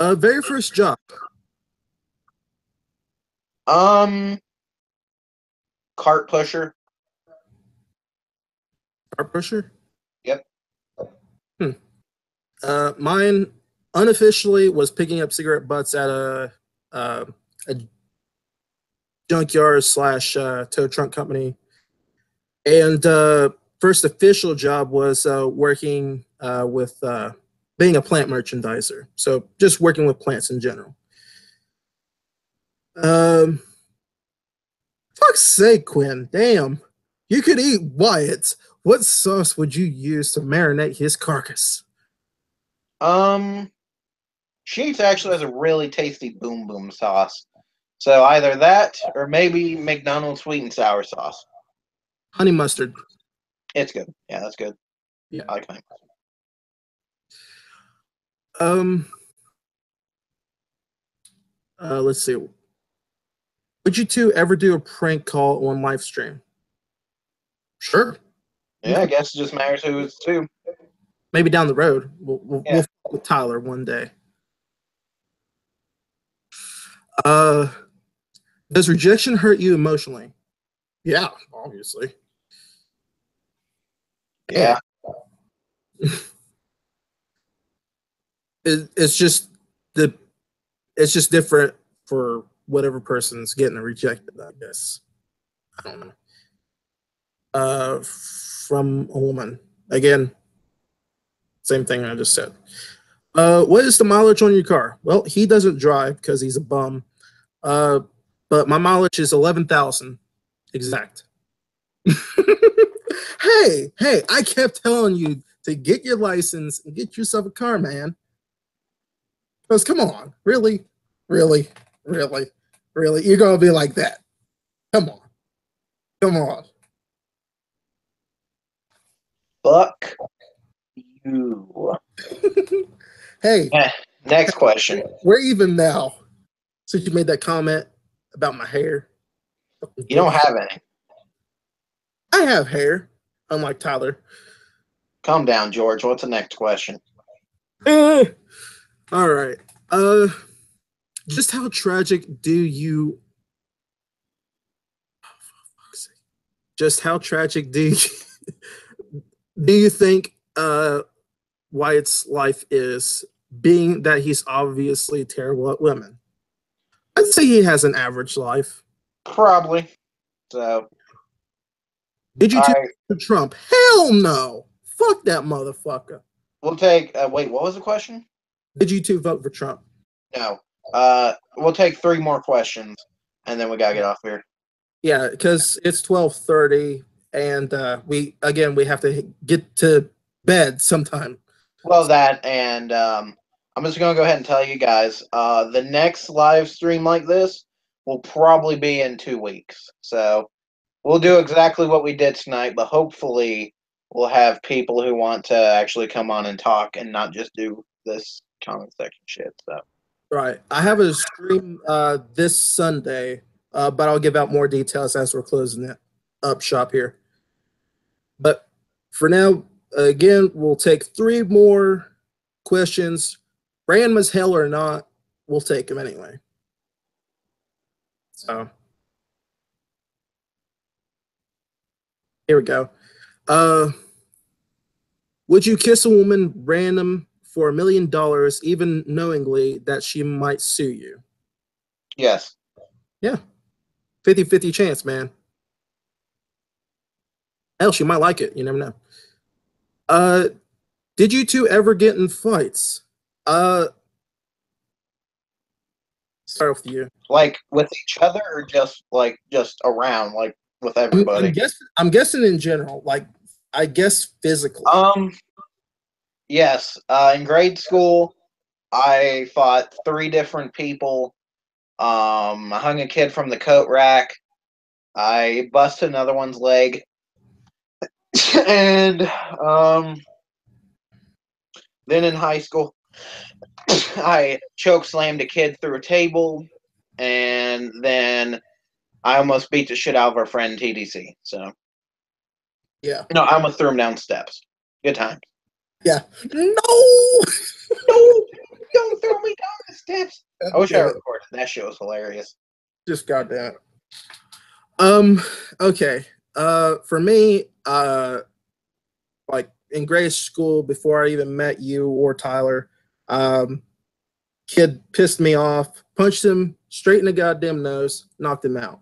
Speaker 2: Very first job.
Speaker 1: Um, Cart pusher.
Speaker 2: Art pusher.
Speaker 1: Yep.
Speaker 2: Hmm. Mine unofficially was picking up cigarette butts at a junkyard slash tow truck company, and first official job was working with being a plant merchandiser. So just working with plants in general. Um, fuck's sake, Quinn. Damn, you could eat Wyatt. What sauce would you use to marinate his carcass?
Speaker 1: Um, Sheets actually has a really tasty boom boom sauce. So either that or maybe McDonald's sweet and sour sauce.
Speaker 2: Honey mustard.
Speaker 1: It's good. Yeah, that's good.
Speaker 2: Yeah.
Speaker 1: I like honey
Speaker 2: Um. Let's see. Would you two ever do a prank call on live stream? Sure.
Speaker 1: Yeah, I guess it just matters who it's to.
Speaker 2: Maybe down the road. We'll
Speaker 1: Yeah.
Speaker 2: fuck with Tyler one day. Uh, does rejection hurt you emotionally? Yeah, obviously.
Speaker 1: Yeah.
Speaker 2: It's just the it's just different for whatever person's getting rejected, I guess. I don't know. From a woman. Again, same thing I just said. What is the mileage on your car? Well, he doesn't drive because he's a bum. Uh, but my mileage is 11,000 exact. Hey, I kept telling you to get your license and get yourself a car, man. Because come on, really, really, really, really, you're gonna be like that. Come on, come on.
Speaker 1: Fuck you.
Speaker 2: Hey,
Speaker 1: Next question.
Speaker 2: we're even now. Since you made that comment about my hair.
Speaker 1: You don't have any.
Speaker 2: I have hair, unlike Tyler.
Speaker 1: Calm down, George. What's the next question?
Speaker 2: All right. Just how tragic do you? Just how tragic do you, do you think Wyatt's life is? Being that he's obviously terrible at women, I'd say he has an average life.
Speaker 1: Probably. So,
Speaker 2: Did you
Speaker 1: all
Speaker 2: two
Speaker 1: right.
Speaker 2: for Trump? Hell no. Fuck that motherfucker.
Speaker 1: We'll take. Wait, what was the question?
Speaker 2: Did you two vote for Trump?
Speaker 1: No. We'll take 3 more questions, and then we gotta get off here.
Speaker 2: Yeah, because it's 12:30, and we have to get to bed sometime.
Speaker 1: Well, that and I'm just gonna go ahead and tell you guys. The next live stream like this will probably be in 2 weeks. So we'll do exactly what we did tonight, but hopefully we'll have people who want to actually come on and talk and not just do this comment section shit. So
Speaker 2: Right. I have a stream this Sunday, but I'll give out more details as we're closing it up shop here. But for now, again, we'll take 3 more questions. Random as hell or not, we'll take them anyway. So here we go. Would you kiss a woman random for $1,000,000, even knowingly that she might sue you?
Speaker 1: yes.
Speaker 2: Yeah. 50-50 chance, man. Hell, she might like it. You never know. Did you two ever get in fights? Start with you.
Speaker 1: Like with each other or just around, like with
Speaker 2: I'm,
Speaker 1: everybody?
Speaker 2: I'm guessing in general, like I guess physically.
Speaker 1: Yes. In grade school, I fought 3 different people. I hung a kid from the coat rack. I busted another one's leg. And then in high school, I choke slammed a kid through a table, and then I almost beat the shit out of our friend TDC. So
Speaker 2: Yeah.
Speaker 1: no, I almost threw him down steps. Good time.
Speaker 2: Yeah. No.
Speaker 1: No, don't throw me down the steps. I wish I
Speaker 2: Damn it.
Speaker 1: recorded. That shit was hilarious.
Speaker 2: Just goddamn. Okay. For me, like in grade school, before I even met you or Tyler, kid pissed me off, punched him straight in the goddamn nose, knocked him out.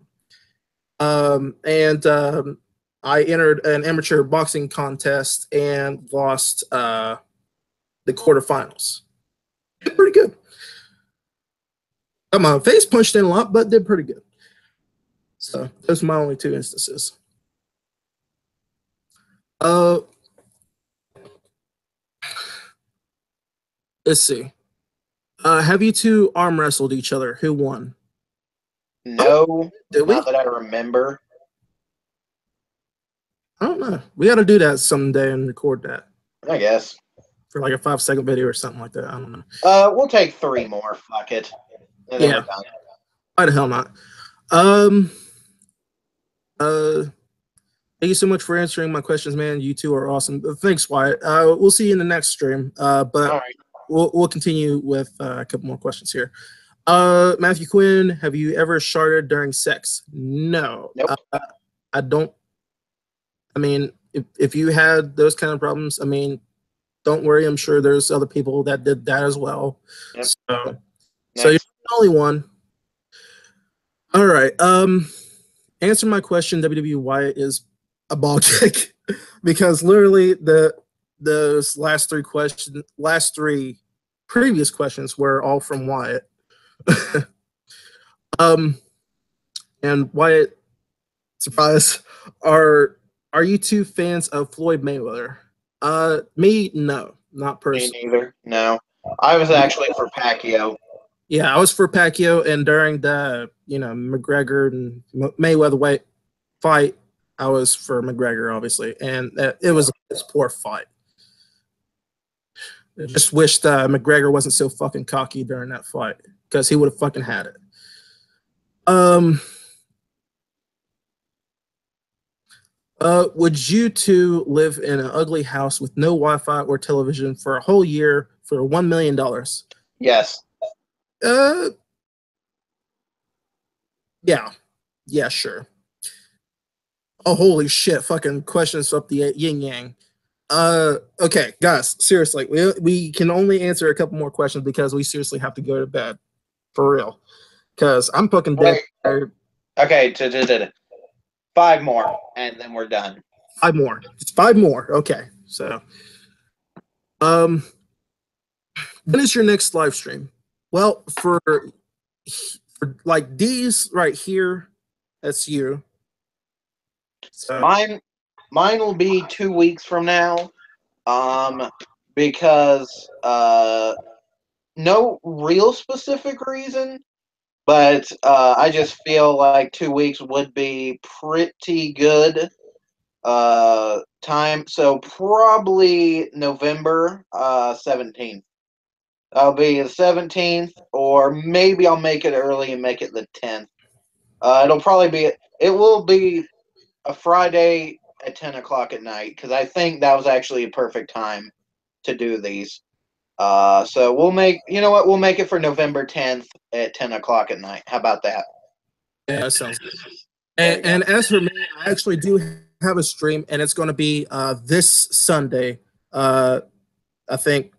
Speaker 2: And I entered an amateur boxing contest and lost the quarterfinals. Did pretty good. Got my face punched in a lot, but did pretty good. So those are my only 2 instances. Let's see. Have you two arm wrestled each other? Who won?
Speaker 1: No,
Speaker 2: Did we?
Speaker 1: not that I remember.
Speaker 2: I don't know. We got to do that someday and record that
Speaker 1: I guess.
Speaker 2: for like a 5-second video or something like that. I don't know.
Speaker 1: We'll take 3 more. Fuck it. And then
Speaker 2: Yeah.
Speaker 1: we're done.
Speaker 2: Why the hell not? Thank you so much for answering my questions, man. You two are awesome. Thanks, Wyatt. We'll see you in the next stream. But
Speaker 1: All right.
Speaker 2: we'll continue with a couple more questions here. Matthew Quinn, have you ever sharted during sex? No.
Speaker 1: Nope.
Speaker 2: I don't. I mean, if you had those kind of problems, I mean, don't worry. I'm sure there's other people that did that as well.
Speaker 1: Yep.
Speaker 2: So you're the only one. All right. Answer my question. WWE Wyatt is a ball kick because literally those last 3 previous questions were all from Wyatt. And Wyatt, surprise, are you two fans of Floyd Mayweather? Me, no, not personally.
Speaker 1: Me neither. No, I was actually for Pacquiao.
Speaker 2: Yeah, I was for Pacquiao, and during the McGregor and Mayweather fight, I was for McGregor, obviously, and it was a poor fight. I just wished McGregor wasn't so fucking cocky during that fight because he would have fucking had it. Would you two live in an ugly house with no Wi-Fi or television for a whole year for $1 million?
Speaker 1: Yes.
Speaker 2: Yeah, sure. Oh, holy shit! Fucking questions up the yin yang. Okay, guys, seriously, we can only answer a couple more questions because we seriously have to go to bed, for real. Because I'm fucking dead.
Speaker 1: Okay, 5 more, and then we're done.
Speaker 2: 5 more. It's 5 more. Okay, so, when is your next live stream? Well, for like these right here, that's you. So
Speaker 1: Mine will be 2 weeks from now. Because no real specific reason. but I just feel like 2 weeks would be pretty good time. So probably November 17th. I'll be the 17th, or maybe I'll make it early and make it the 10th. It'll probably be. It will be a Friday at 10 o'clock at night because I think that was actually a perfect time to do these. So we'll make. You know what? We'll make it for November 10th at 10 o'clock at night. How about that?
Speaker 2: Yeah, that sounds good.
Speaker 1: There you go.
Speaker 2: And as for me, I actually do have a stream, and it's going to be this Sunday. I think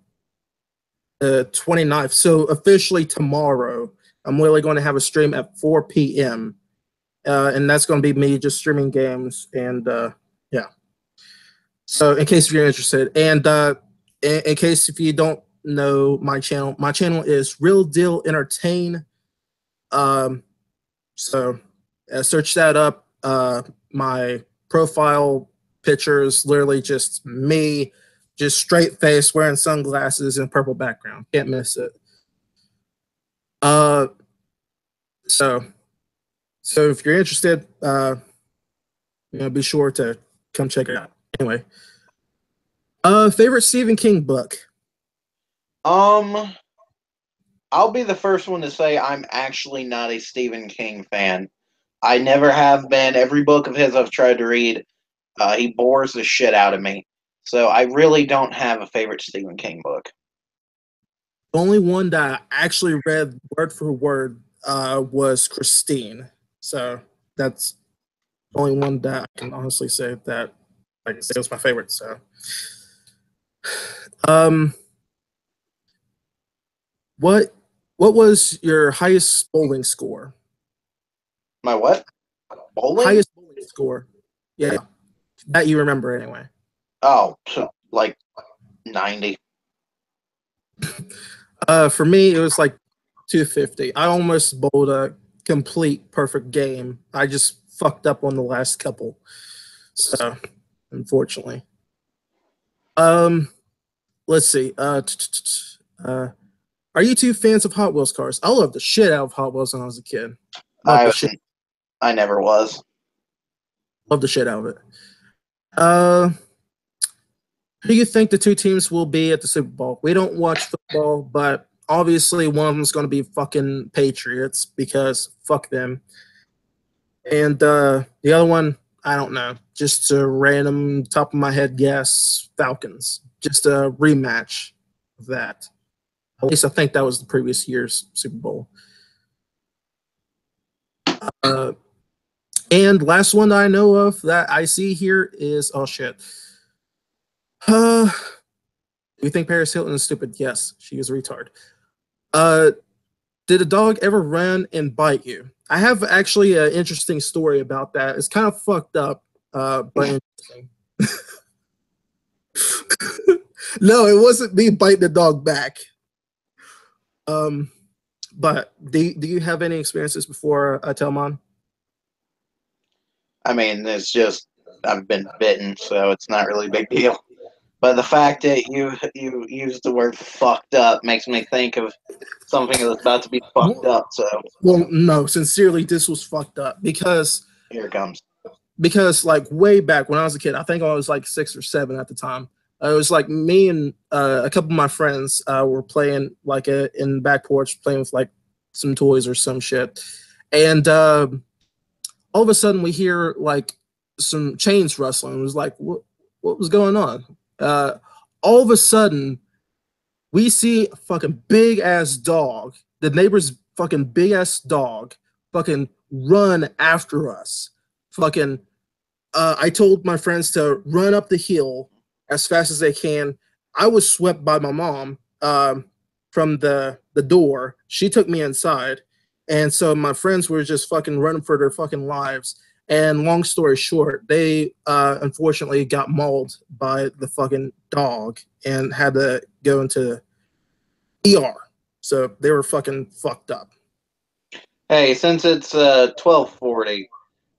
Speaker 2: the 29th. So officially tomorrow, I'm literally going to have a stream at 4 p.m. And that's going to be me just streaming games and yeah. So in case if you're interested, and in case if you don't know my channel is Real Deal Entertain. Um, so search that up. My profile picture is literally just me, just straight face, wearing sunglasses and purple background. Can't miss it. Uh, so so if you're interested, be sure to come check it out. Anyway, favorite Stephen King book.
Speaker 1: Um, I'll be the first one to say I'm actually not a Stephen King fan. I never have been. Every book of his I've tried to read, he bores the shit out of me. So I really don't have a favorite Stephen King book.
Speaker 2: The only one that I actually read word for word was Christine. So that's the only one that I can honestly say that I can say was my favorite. So, um, what what was your highest bowling score?
Speaker 1: My what? Bowling?
Speaker 2: Highest bowling score? Yeah, that you remember anyway.
Speaker 1: Oh, like 90.
Speaker 2: For me, it was like 250. I almost bowled a complete perfect game. I just fucked up on the last couple. So, unfortunately. Um, let's see. Are you two fans of Hot Wheels cars? I loved the shit out of Hot Wheels when I was a kid. Loved
Speaker 1: I
Speaker 2: the shit.
Speaker 1: wasn't. I never was.
Speaker 2: Loved the shit out of it. Uh, who do you think the two teams will be at the Super Bowl? We don't watch football, but obviously one of them is going to be fucking Patriots because fuck them. And the other one, I don't know. Just a random top of my head guess, Falcons. Just a rematch of that. At least I think that was the previous year's Super Bowl. Uh, and last one that I know of that I see here is oh shit. Do you think Paris Hilton is stupid? Yes, she is a retard. Uh, did a dog ever run and bite you? I have actually an interesting story about that. It's kind of fucked up, but interesting. No, it wasn't me biting the dog back. Um, but do you have any experiences before Telmon?
Speaker 1: I mean, it's just I've been bitten, so it's not really a big deal. But the fact that you used the word "fucked up" makes me think of something that's about to be fucked up. So
Speaker 2: Well, no, sincerely, this was fucked up
Speaker 1: here it comes.
Speaker 2: because like way back when I was a kid, I think I was like 6 or 7 at the time. It was like me and a couple of my friends were playing like in the back porch, playing with like some toys or some shit, and all of a sudden we hear like some chains rustling. It was like, what was going on? Uh, all of a sudden, we see a fucking big ass dog, the neighbor's fucking big ass dog, fucking run after us. Fucking, I told my friends to run up the hill as fast as they can. I was swept by my mom from the door. She took me inside, and so my friends were just fucking running for their fucking lives. And long story short, they unfortunately got mauled by the fucking dog and had to go into ER. So they were fucking fucked up.
Speaker 1: Hey, since it's 12:40,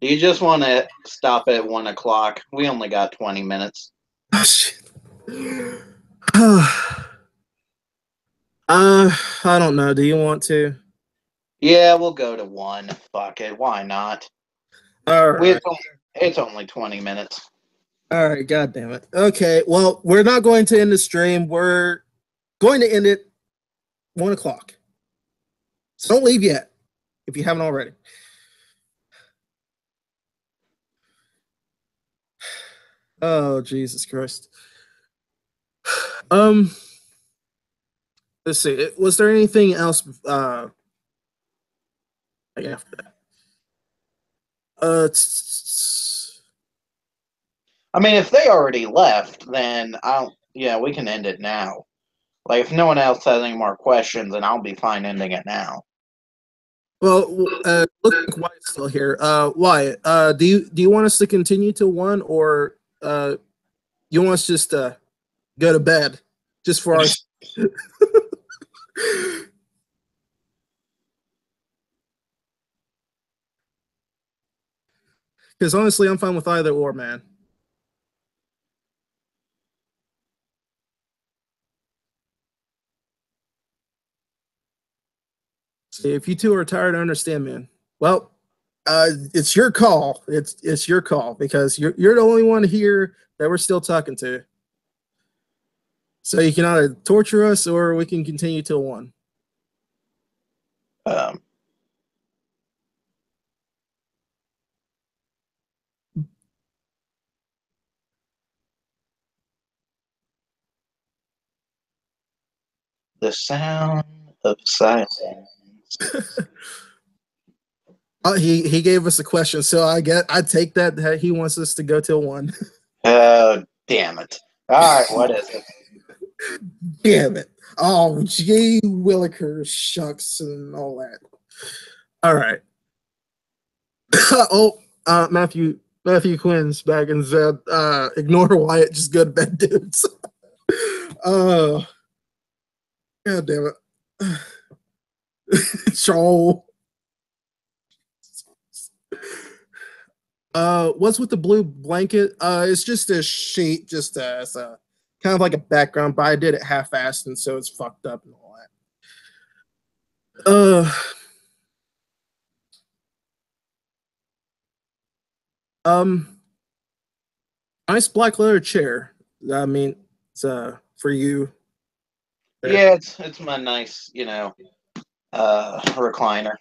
Speaker 1: do you just want to stop at 1 o'clock? We only got 20 minutes.
Speaker 2: Oh, shit. uh, I don't know. Do you want to?
Speaker 1: Yeah, we'll go to one. Fuck it. Why not?
Speaker 2: All right.
Speaker 1: It's only 20 minutes.
Speaker 2: All right. God damn it. Okay. Well, we're not going to end the stream. We're going to end it 1 o'clock. So don't leave yet if you haven't already. Oh, Jesus Christ. Um, let's see. Was there anything else after that? Uh,
Speaker 1: I mean, if they already left, then I'll. Yeah, we can end it now. Like, if no one else has any more questions, then I'll be fine ending it now.
Speaker 2: well, looks like Wyatt's still here. Wyatt, do you want us to continue to one, or you want us just go to bed just for our? Because honestly, I'm fine with either or, man. See, if you two are tired, I understand, man. Well, it's your call. It's your call because you're the only one here that we're still talking to. So you can either torture us or we can continue till one.
Speaker 1: Um, the sound of silence.
Speaker 2: He gave us a question, so I take that he wants us to go till one.
Speaker 1: Oh, damn it. All right, what is it?
Speaker 2: Damn it! Oh, gee willikers, shucks, and all that. All right. Oh, Matthew Quinn's back and said, "Ignore Wyatt, just go to bed, dudes." God damn it, Troll. What's with the blue blanket? It's just a sheet, just as a kind of like a background, but I did it half-assed, and so it's fucked up and all that. Um, nice black leather chair. I mean, it's for you. There.
Speaker 1: Yeah, it's my nice, recliner.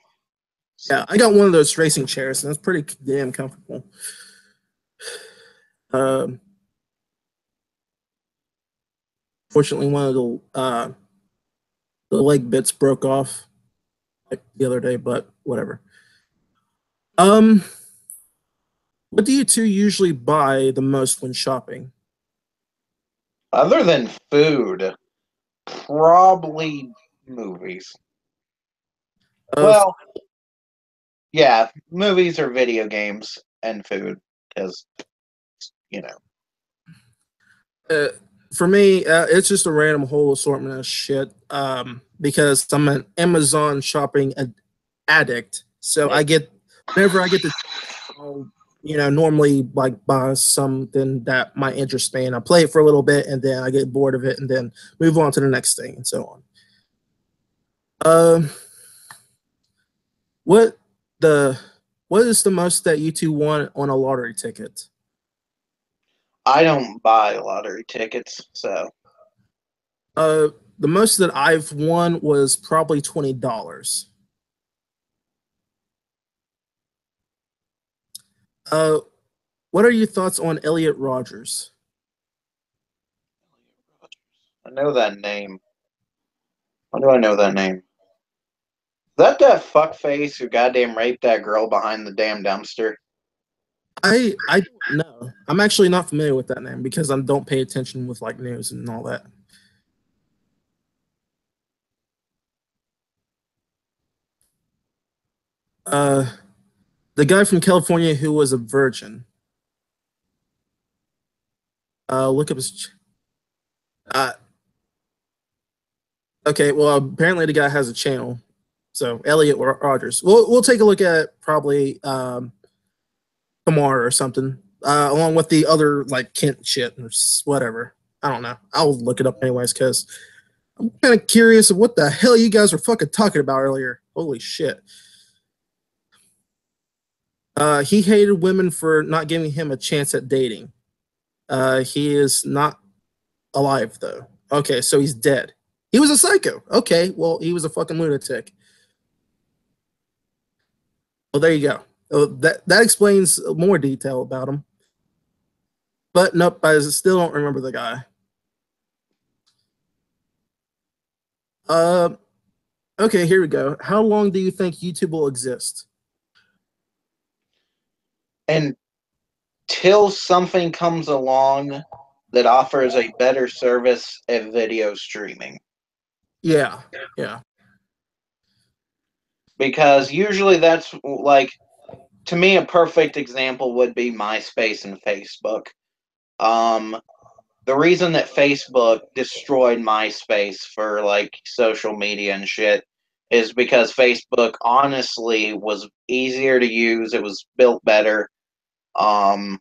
Speaker 2: Yeah, I got one of those racing chairs, and it's pretty damn comfortable. Um, Fortunately, one of the leg bits broke off like the other day, but whatever. Um, what do you two usually buy the most when shopping?
Speaker 1: Other than food, probably movies.
Speaker 2: Uh,
Speaker 1: Well, yeah, movies or video games and food, because, you know.
Speaker 2: uh, for me, it's just a random whole assortment of shit. Because I'm an Amazon shopping addict, so I get whenever I get the, I'll, normally like buy something that might interest me, and I play it for a little bit, and then I get bored of it, and then move on to the next thing, and so on. Um, what the what is the most that you two won on a lottery ticket?
Speaker 1: I don't buy lottery tickets, so.
Speaker 2: Uh, the most that I've won was probably $20. Uh, what are your thoughts on Elliot Rogers?
Speaker 1: I know that name. Why do I know that name? Is that fuckface who goddamn raped that girl behind the damn dumpster?
Speaker 2: I don't know. I'm actually not familiar with that name because I don't pay attention with like news and all that. Uh, the guy from California who was a virgin. Look up his. Uh, okay, well apparently the guy has a channel. So Elliot Rogers. We'll take a look at probably tomorrow or something, along with the other like Kent shit or whatever. I don't know. I'll look it up anyways because I'm kind of curious of what the hell you guys were fucking talking about earlier. Holy shit. He hated women for not giving him a chance at dating. He is not alive though. Okay, so he's dead. He was a psycho. Okay, well, he was a fucking lunatic. Well, there you go. That explains more detail about him. But nope, I still don't remember the guy. Uh, okay, here we go. How long do you think YouTube will exist?
Speaker 1: Until something comes along that offers a better service of video streaming.
Speaker 2: Yeah, yeah,
Speaker 1: Because usually that's like, to me, a perfect example would be MySpace and Facebook. Um, the reason that Facebook destroyed MySpace for like social media and shit is because Facebook honestly was easier to use. It was built better. Um,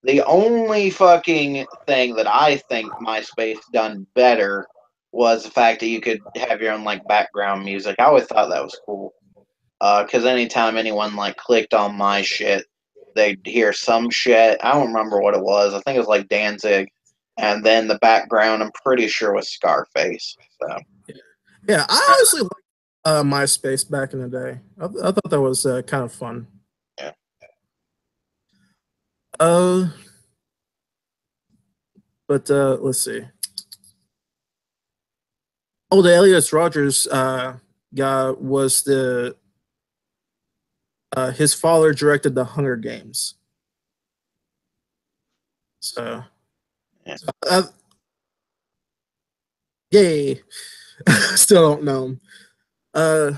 Speaker 1: the only fucking thing that I think MySpace done better was the fact that you could have your own like background music. I always thought that was cool. Because anytime anyone like clicked on my shit, they'd hear some shit. I don't remember what it was. I think it was like Danzig, and then the background I'm pretty sure was Scarface. So
Speaker 2: yeah. I honestly liked MySpace back in the day. I thought that was kind of fun.
Speaker 1: yeah.
Speaker 2: Uh, but let's see. Oh, the Elias Rogers guy was the his father directed the Hunger Games. So,
Speaker 1: Yeah.
Speaker 2: uh, yay! Still don't know him. Uh,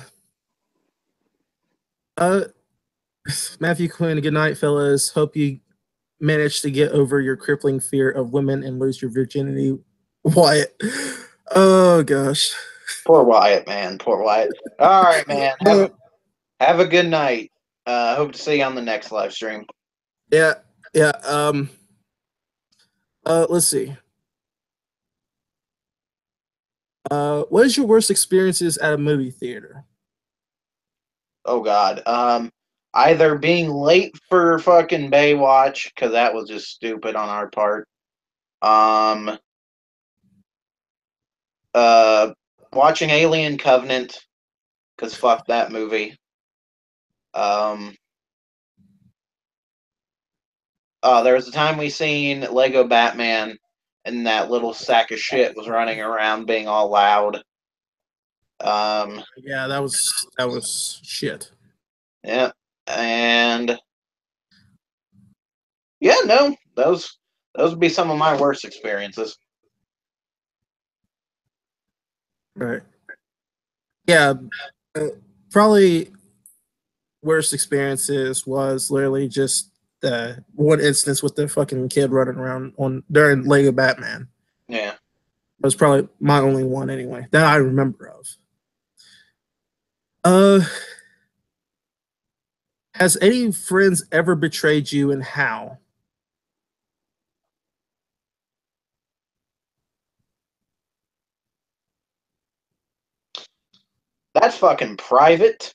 Speaker 2: uh, Matthew Quinn. Good night, fellas. Hope you manage to get over your crippling fear of women and lose your virginity, Wyatt. Oh gosh.
Speaker 1: Poor Wyatt, man. Poor Wyatt. All right, man.
Speaker 2: Uh,
Speaker 1: Have a good night. Hope to see you on the next live stream.
Speaker 2: yeah, yeah. Let's see. What is your worst experiences at a movie theater?
Speaker 1: Oh God. Either being late for fucking Baywatch because that was just stupid on our part. Um, uh, watching Alien Covenant because fuck that movie. Um, there was a time we seen Lego Batman, and that little sack of shit was running around being all loud.
Speaker 2: Yeah, that was shit.
Speaker 1: Yeah, and yeah, no, those would be some of my worst experiences.
Speaker 2: Right. Yeah, uh, probably worst experiences was literally just the one instance with the fucking kid running around on during Lego Batman.
Speaker 1: Yeah.
Speaker 2: That was probably my only one anyway that I remember of. Uh, has any friends ever betrayed you and how?
Speaker 1: That's fucking private.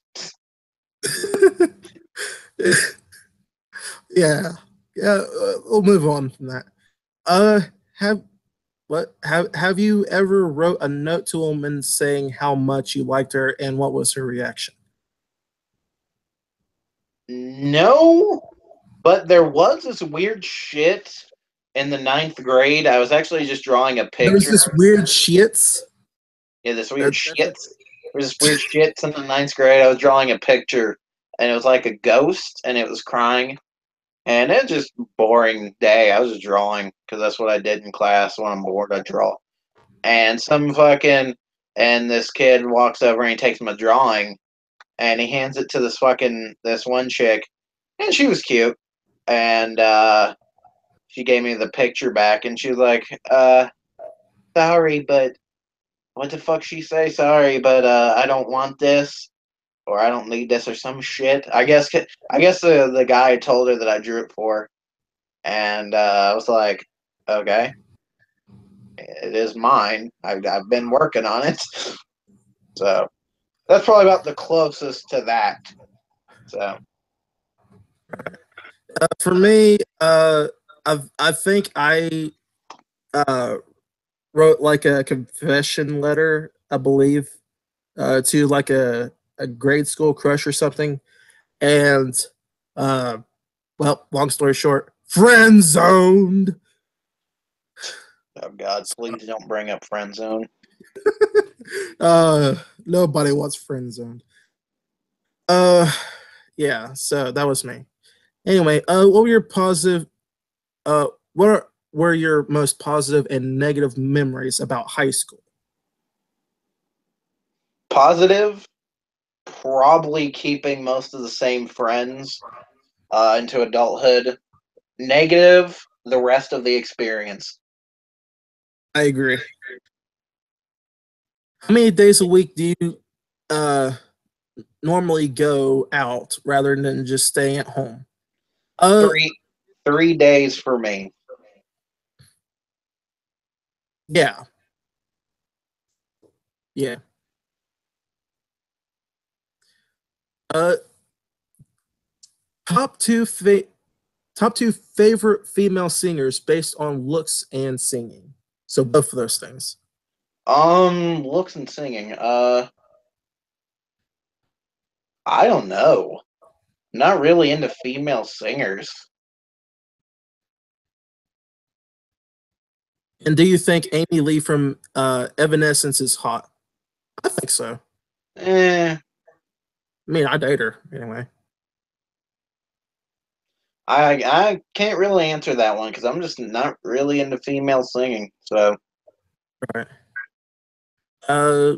Speaker 2: Yeah, yeah. We'll move on from that. Uh, have have you ever wrote a note to a woman saying how much you liked her and what was her reaction?
Speaker 1: No, but there was this weird shit in the ninth grade. I was actually just drawing a
Speaker 2: There was
Speaker 1: picture.
Speaker 2: this weird shits.
Speaker 1: Yeah, this weird
Speaker 2: That's
Speaker 1: shit. There was this weird shit in the ninth grade. I was drawing a picture, and it was like a ghost, and it was crying. And it was just a boring day. I was just drawing because that's what I did in class. When I'm bored, I draw. And and this kid walks over and he takes my drawing and he hands it to this one chick, and she was cute. And she gave me the picture back, and she was like, sorry, but what the fuck she say? Sorry, but I don't want this, or I don't need this, or some shit. I guess the guy told her that I drew it for, and I was like, okay. It is mine. I've been working on it. So that's probably about the closest to that. So
Speaker 2: For me, I think I uh, wrote like a confession letter, I believe, to like a grade school crush or something, and uh, well, long story short, friend zoned.
Speaker 1: oh God, please don't bring up friend zone.
Speaker 2: uh, Nobody wants friend zoned. Uh, yeah. So that was me. Anyway, what were your positive? Were your most positive and negative memories about high school?
Speaker 1: Positive, probably keeping most of the same friends into adulthood. Negative, the rest of the experience.
Speaker 2: I agree. How many days a week do you uh normally go out rather than just staying at home? Uh,
Speaker 1: 3 days for me.
Speaker 2: yeah, yeah. Uh, top two top two favorite female singers based on looks and singing. So both of those things.
Speaker 1: Looks and singing. I don't know. Not really into female singers.
Speaker 2: And do you think Amy Lee from Evanescence is hot? I think so.
Speaker 1: Eh,
Speaker 2: I mean, I date her anyway.
Speaker 1: I can't really answer that one because I'm just not really into female singing. So
Speaker 2: Right. Uh,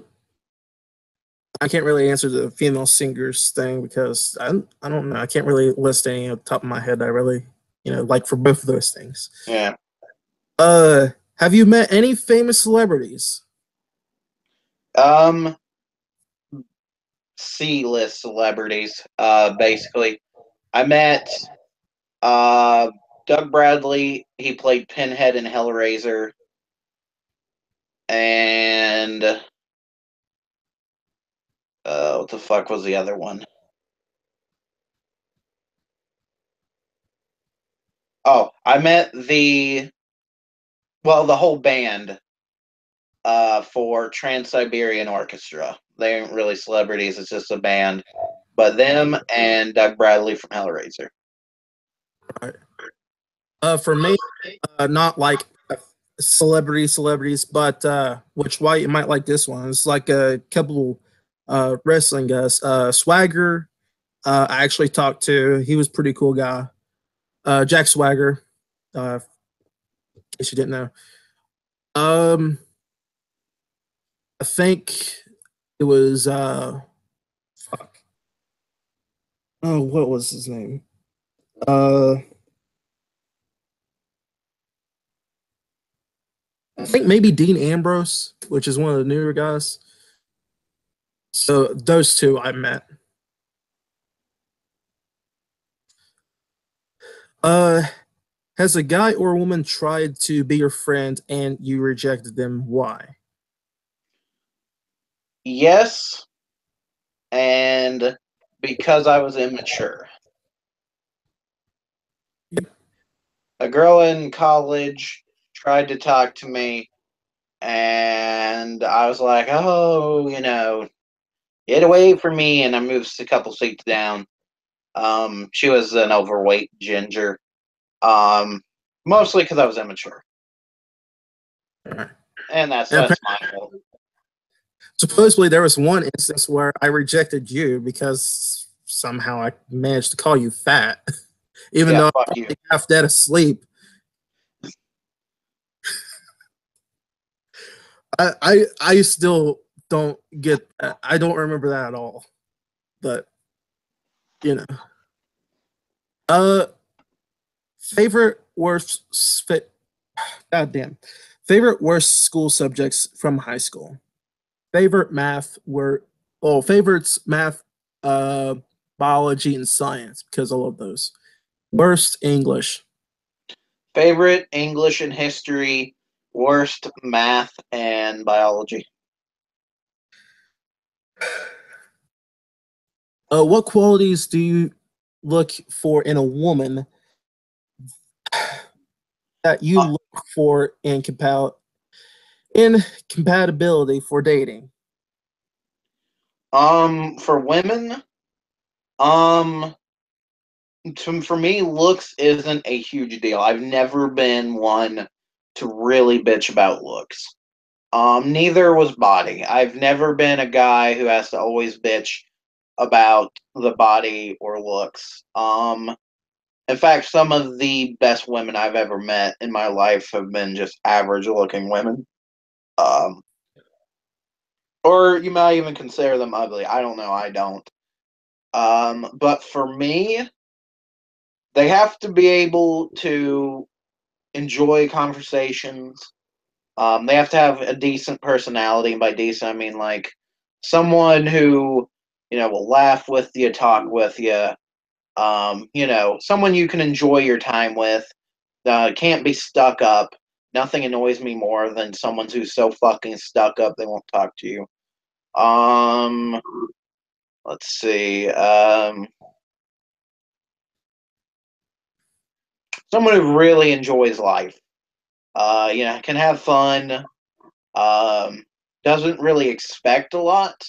Speaker 2: I can't really answer the female singers thing because I don't know. I can't really list any on the top of my head. I really like for both of those things.
Speaker 1: yeah.
Speaker 2: Have you met any famous celebrities?
Speaker 1: Um, C-list celebrities. Basically, I met uh Doug Bradley. He played Pinhead in Hellraiser, and what the fuck was the other one? Oh, I met the whole band for Trans Siberian Orchestra. They aren't really celebrities; it's just a band. But them and Doug Bradley from Hellraiser.
Speaker 2: Right. For me, not like celebrities, but which why you might like this one. It's like a couple wrestling guys. Swagger, I actually talked to. He was a pretty cool guy. Jack Swagger, in case you didn't know. Um, I think it was fuck. Oh, what was his name? Uh, I think maybe Dean Ambrose, which is one of the newer guys. So those two I met. Uh, has a guy or a woman tried to be your friend and you rejected them? Why?
Speaker 1: Yes, and because I was immature. A girl in college tried to talk to me, and I was like, "Oh, get away from me!" And I moved a couple seats down. She was an overweight ginger. Um, Mostly because I was immature, and that's
Speaker 2: And
Speaker 1: that's my fault.
Speaker 2: supposedly there was one instance where I rejected you because somehow I managed to call you fat, even
Speaker 1: Yeah,
Speaker 2: though
Speaker 1: fuck
Speaker 2: I'm
Speaker 1: you.
Speaker 2: half dead asleep. I still don't get that. I don't remember that at all. But you know, uh, favorite worst goddamn favorite worst school subjects from high school. Favorite math were favorites math, uh, biology and science because I love those. Worst English.
Speaker 1: Favorite English and history, Worst math and biology.
Speaker 2: What qualities do you look for in a woman that you
Speaker 1: Uh,
Speaker 2: look for in compatibility for dating?
Speaker 1: for women, um, for me, looks isn't a huge deal. I've never been one to really bitch about looks. Neither was body. I've never been a guy who has to always bitch about the body or looks. In fact, some of the best women I've ever met in my life have been just average looking women. Um, or you might even consider them ugly. I don't know. I don't. But for me, they have to be able to enjoy conversations. They have to have a decent personality. And by decent, I mean like someone who, will laugh with you, talk with you. Someone you can enjoy your time with. Can't be stuck up. Nothing annoys me more than someone who's so fucking stuck up they won't talk to you. Um, let's see. Someone who really enjoys life. Can have fun. Um, doesn't really expect a lot.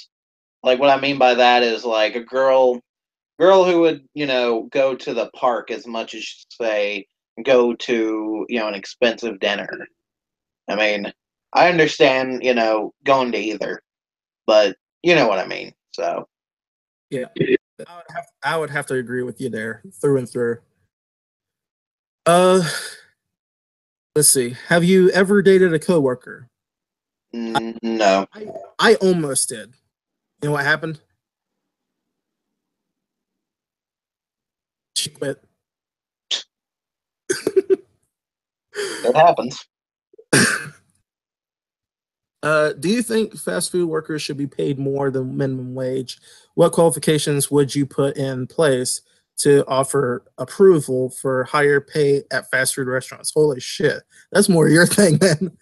Speaker 1: Like what I mean by that is like a girl who would go to the park as much as say go to an expensive dinner. I mean, I understand going to either, but you know what I mean. So
Speaker 2: Yeah, I would have to agree with you there through and through. Uh, let's see. Have you ever dated a coworker?
Speaker 1: no,
Speaker 2: I I almost did. You know what happened? She quit.
Speaker 1: it happens.
Speaker 2: Do you think fast food workers should be paid more than minimum wage? What qualifications would you put in place to offer approval for higher pay at fast food restaurants? Holy shit, that's more your thing, man.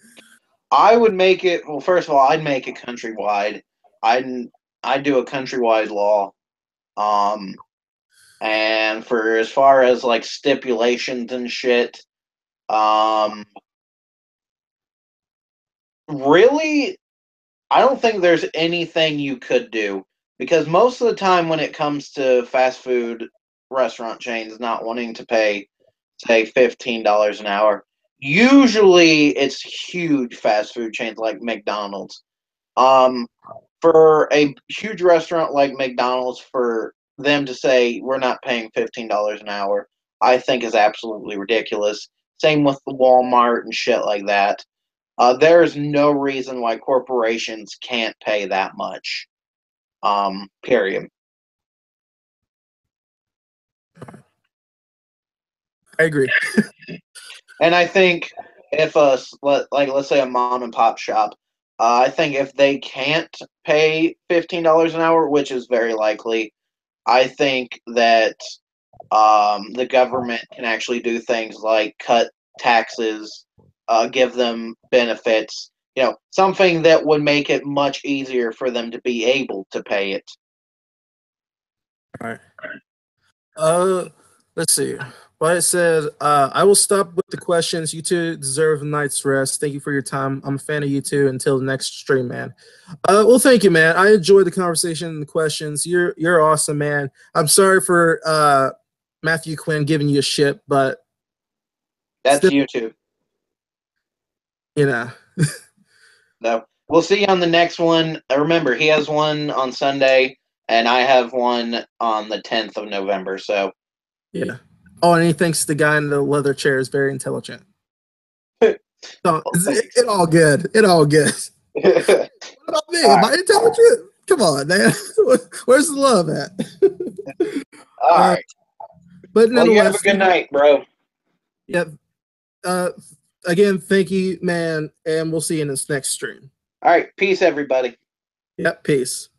Speaker 1: I would make it. Well, first of all, I'd make it countrywide. I'd I'd do a countrywide law. Um, and for as far as like stipulations and shit, um, really, I don't think there's anything you could do because most of the time when it comes to fast food restaurant chains not wanting to pay, say, $15 an hour, usually it's huge fast food chains like McDonald's. Um, for a huge restaurant like McDonald's, for them to say we're not paying $15 an hour, I think is absolutely ridiculous. Same with the Walmart and shit like that. There is no reason why corporations can't pay that much. Period.
Speaker 2: I agree.
Speaker 1: And I think if let's say a mom and pop shop, I think if they can't pay $15 an hour, which is very likely, I think that the government can actually do things like cut taxes, give them benefits, something that would make it much easier for them to be able to pay it.
Speaker 2: All right. Uh, let's see. Well, it said, I will stop with the questions. You two deserve a night's rest. Thank you for your time. I'm a fan of you two. Until the next stream, man. Well, thank you, man. I enjoyed the conversation and the questions. You're awesome, man. I'm sorry for Matthew Quinn giving you a shit, but
Speaker 1: That's
Speaker 2: still,
Speaker 1: YouTube.
Speaker 2: you know,
Speaker 1: So we'll see you on the next one. Remember, he has one on Sunday, and I have one on the 10th of November. So,
Speaker 2: yeah. Oh, and he thinks the guy in the leather chair is very intelligent. No,
Speaker 1: well,
Speaker 2: it all good. It all good.
Speaker 1: thanks.
Speaker 2: What about me?
Speaker 1: All
Speaker 2: Am
Speaker 1: right.
Speaker 2: I intelligent? Come on, man. Where's the love at?
Speaker 1: All
Speaker 2: uh,
Speaker 1: right.
Speaker 2: but
Speaker 1: Well, you have a
Speaker 2: nonetheless,
Speaker 1: good night, bro.
Speaker 2: yeah. Uh, again, thank you, man, and we'll see you in this next stream.
Speaker 1: All right. Peace, everybody.
Speaker 2: Yep, peace.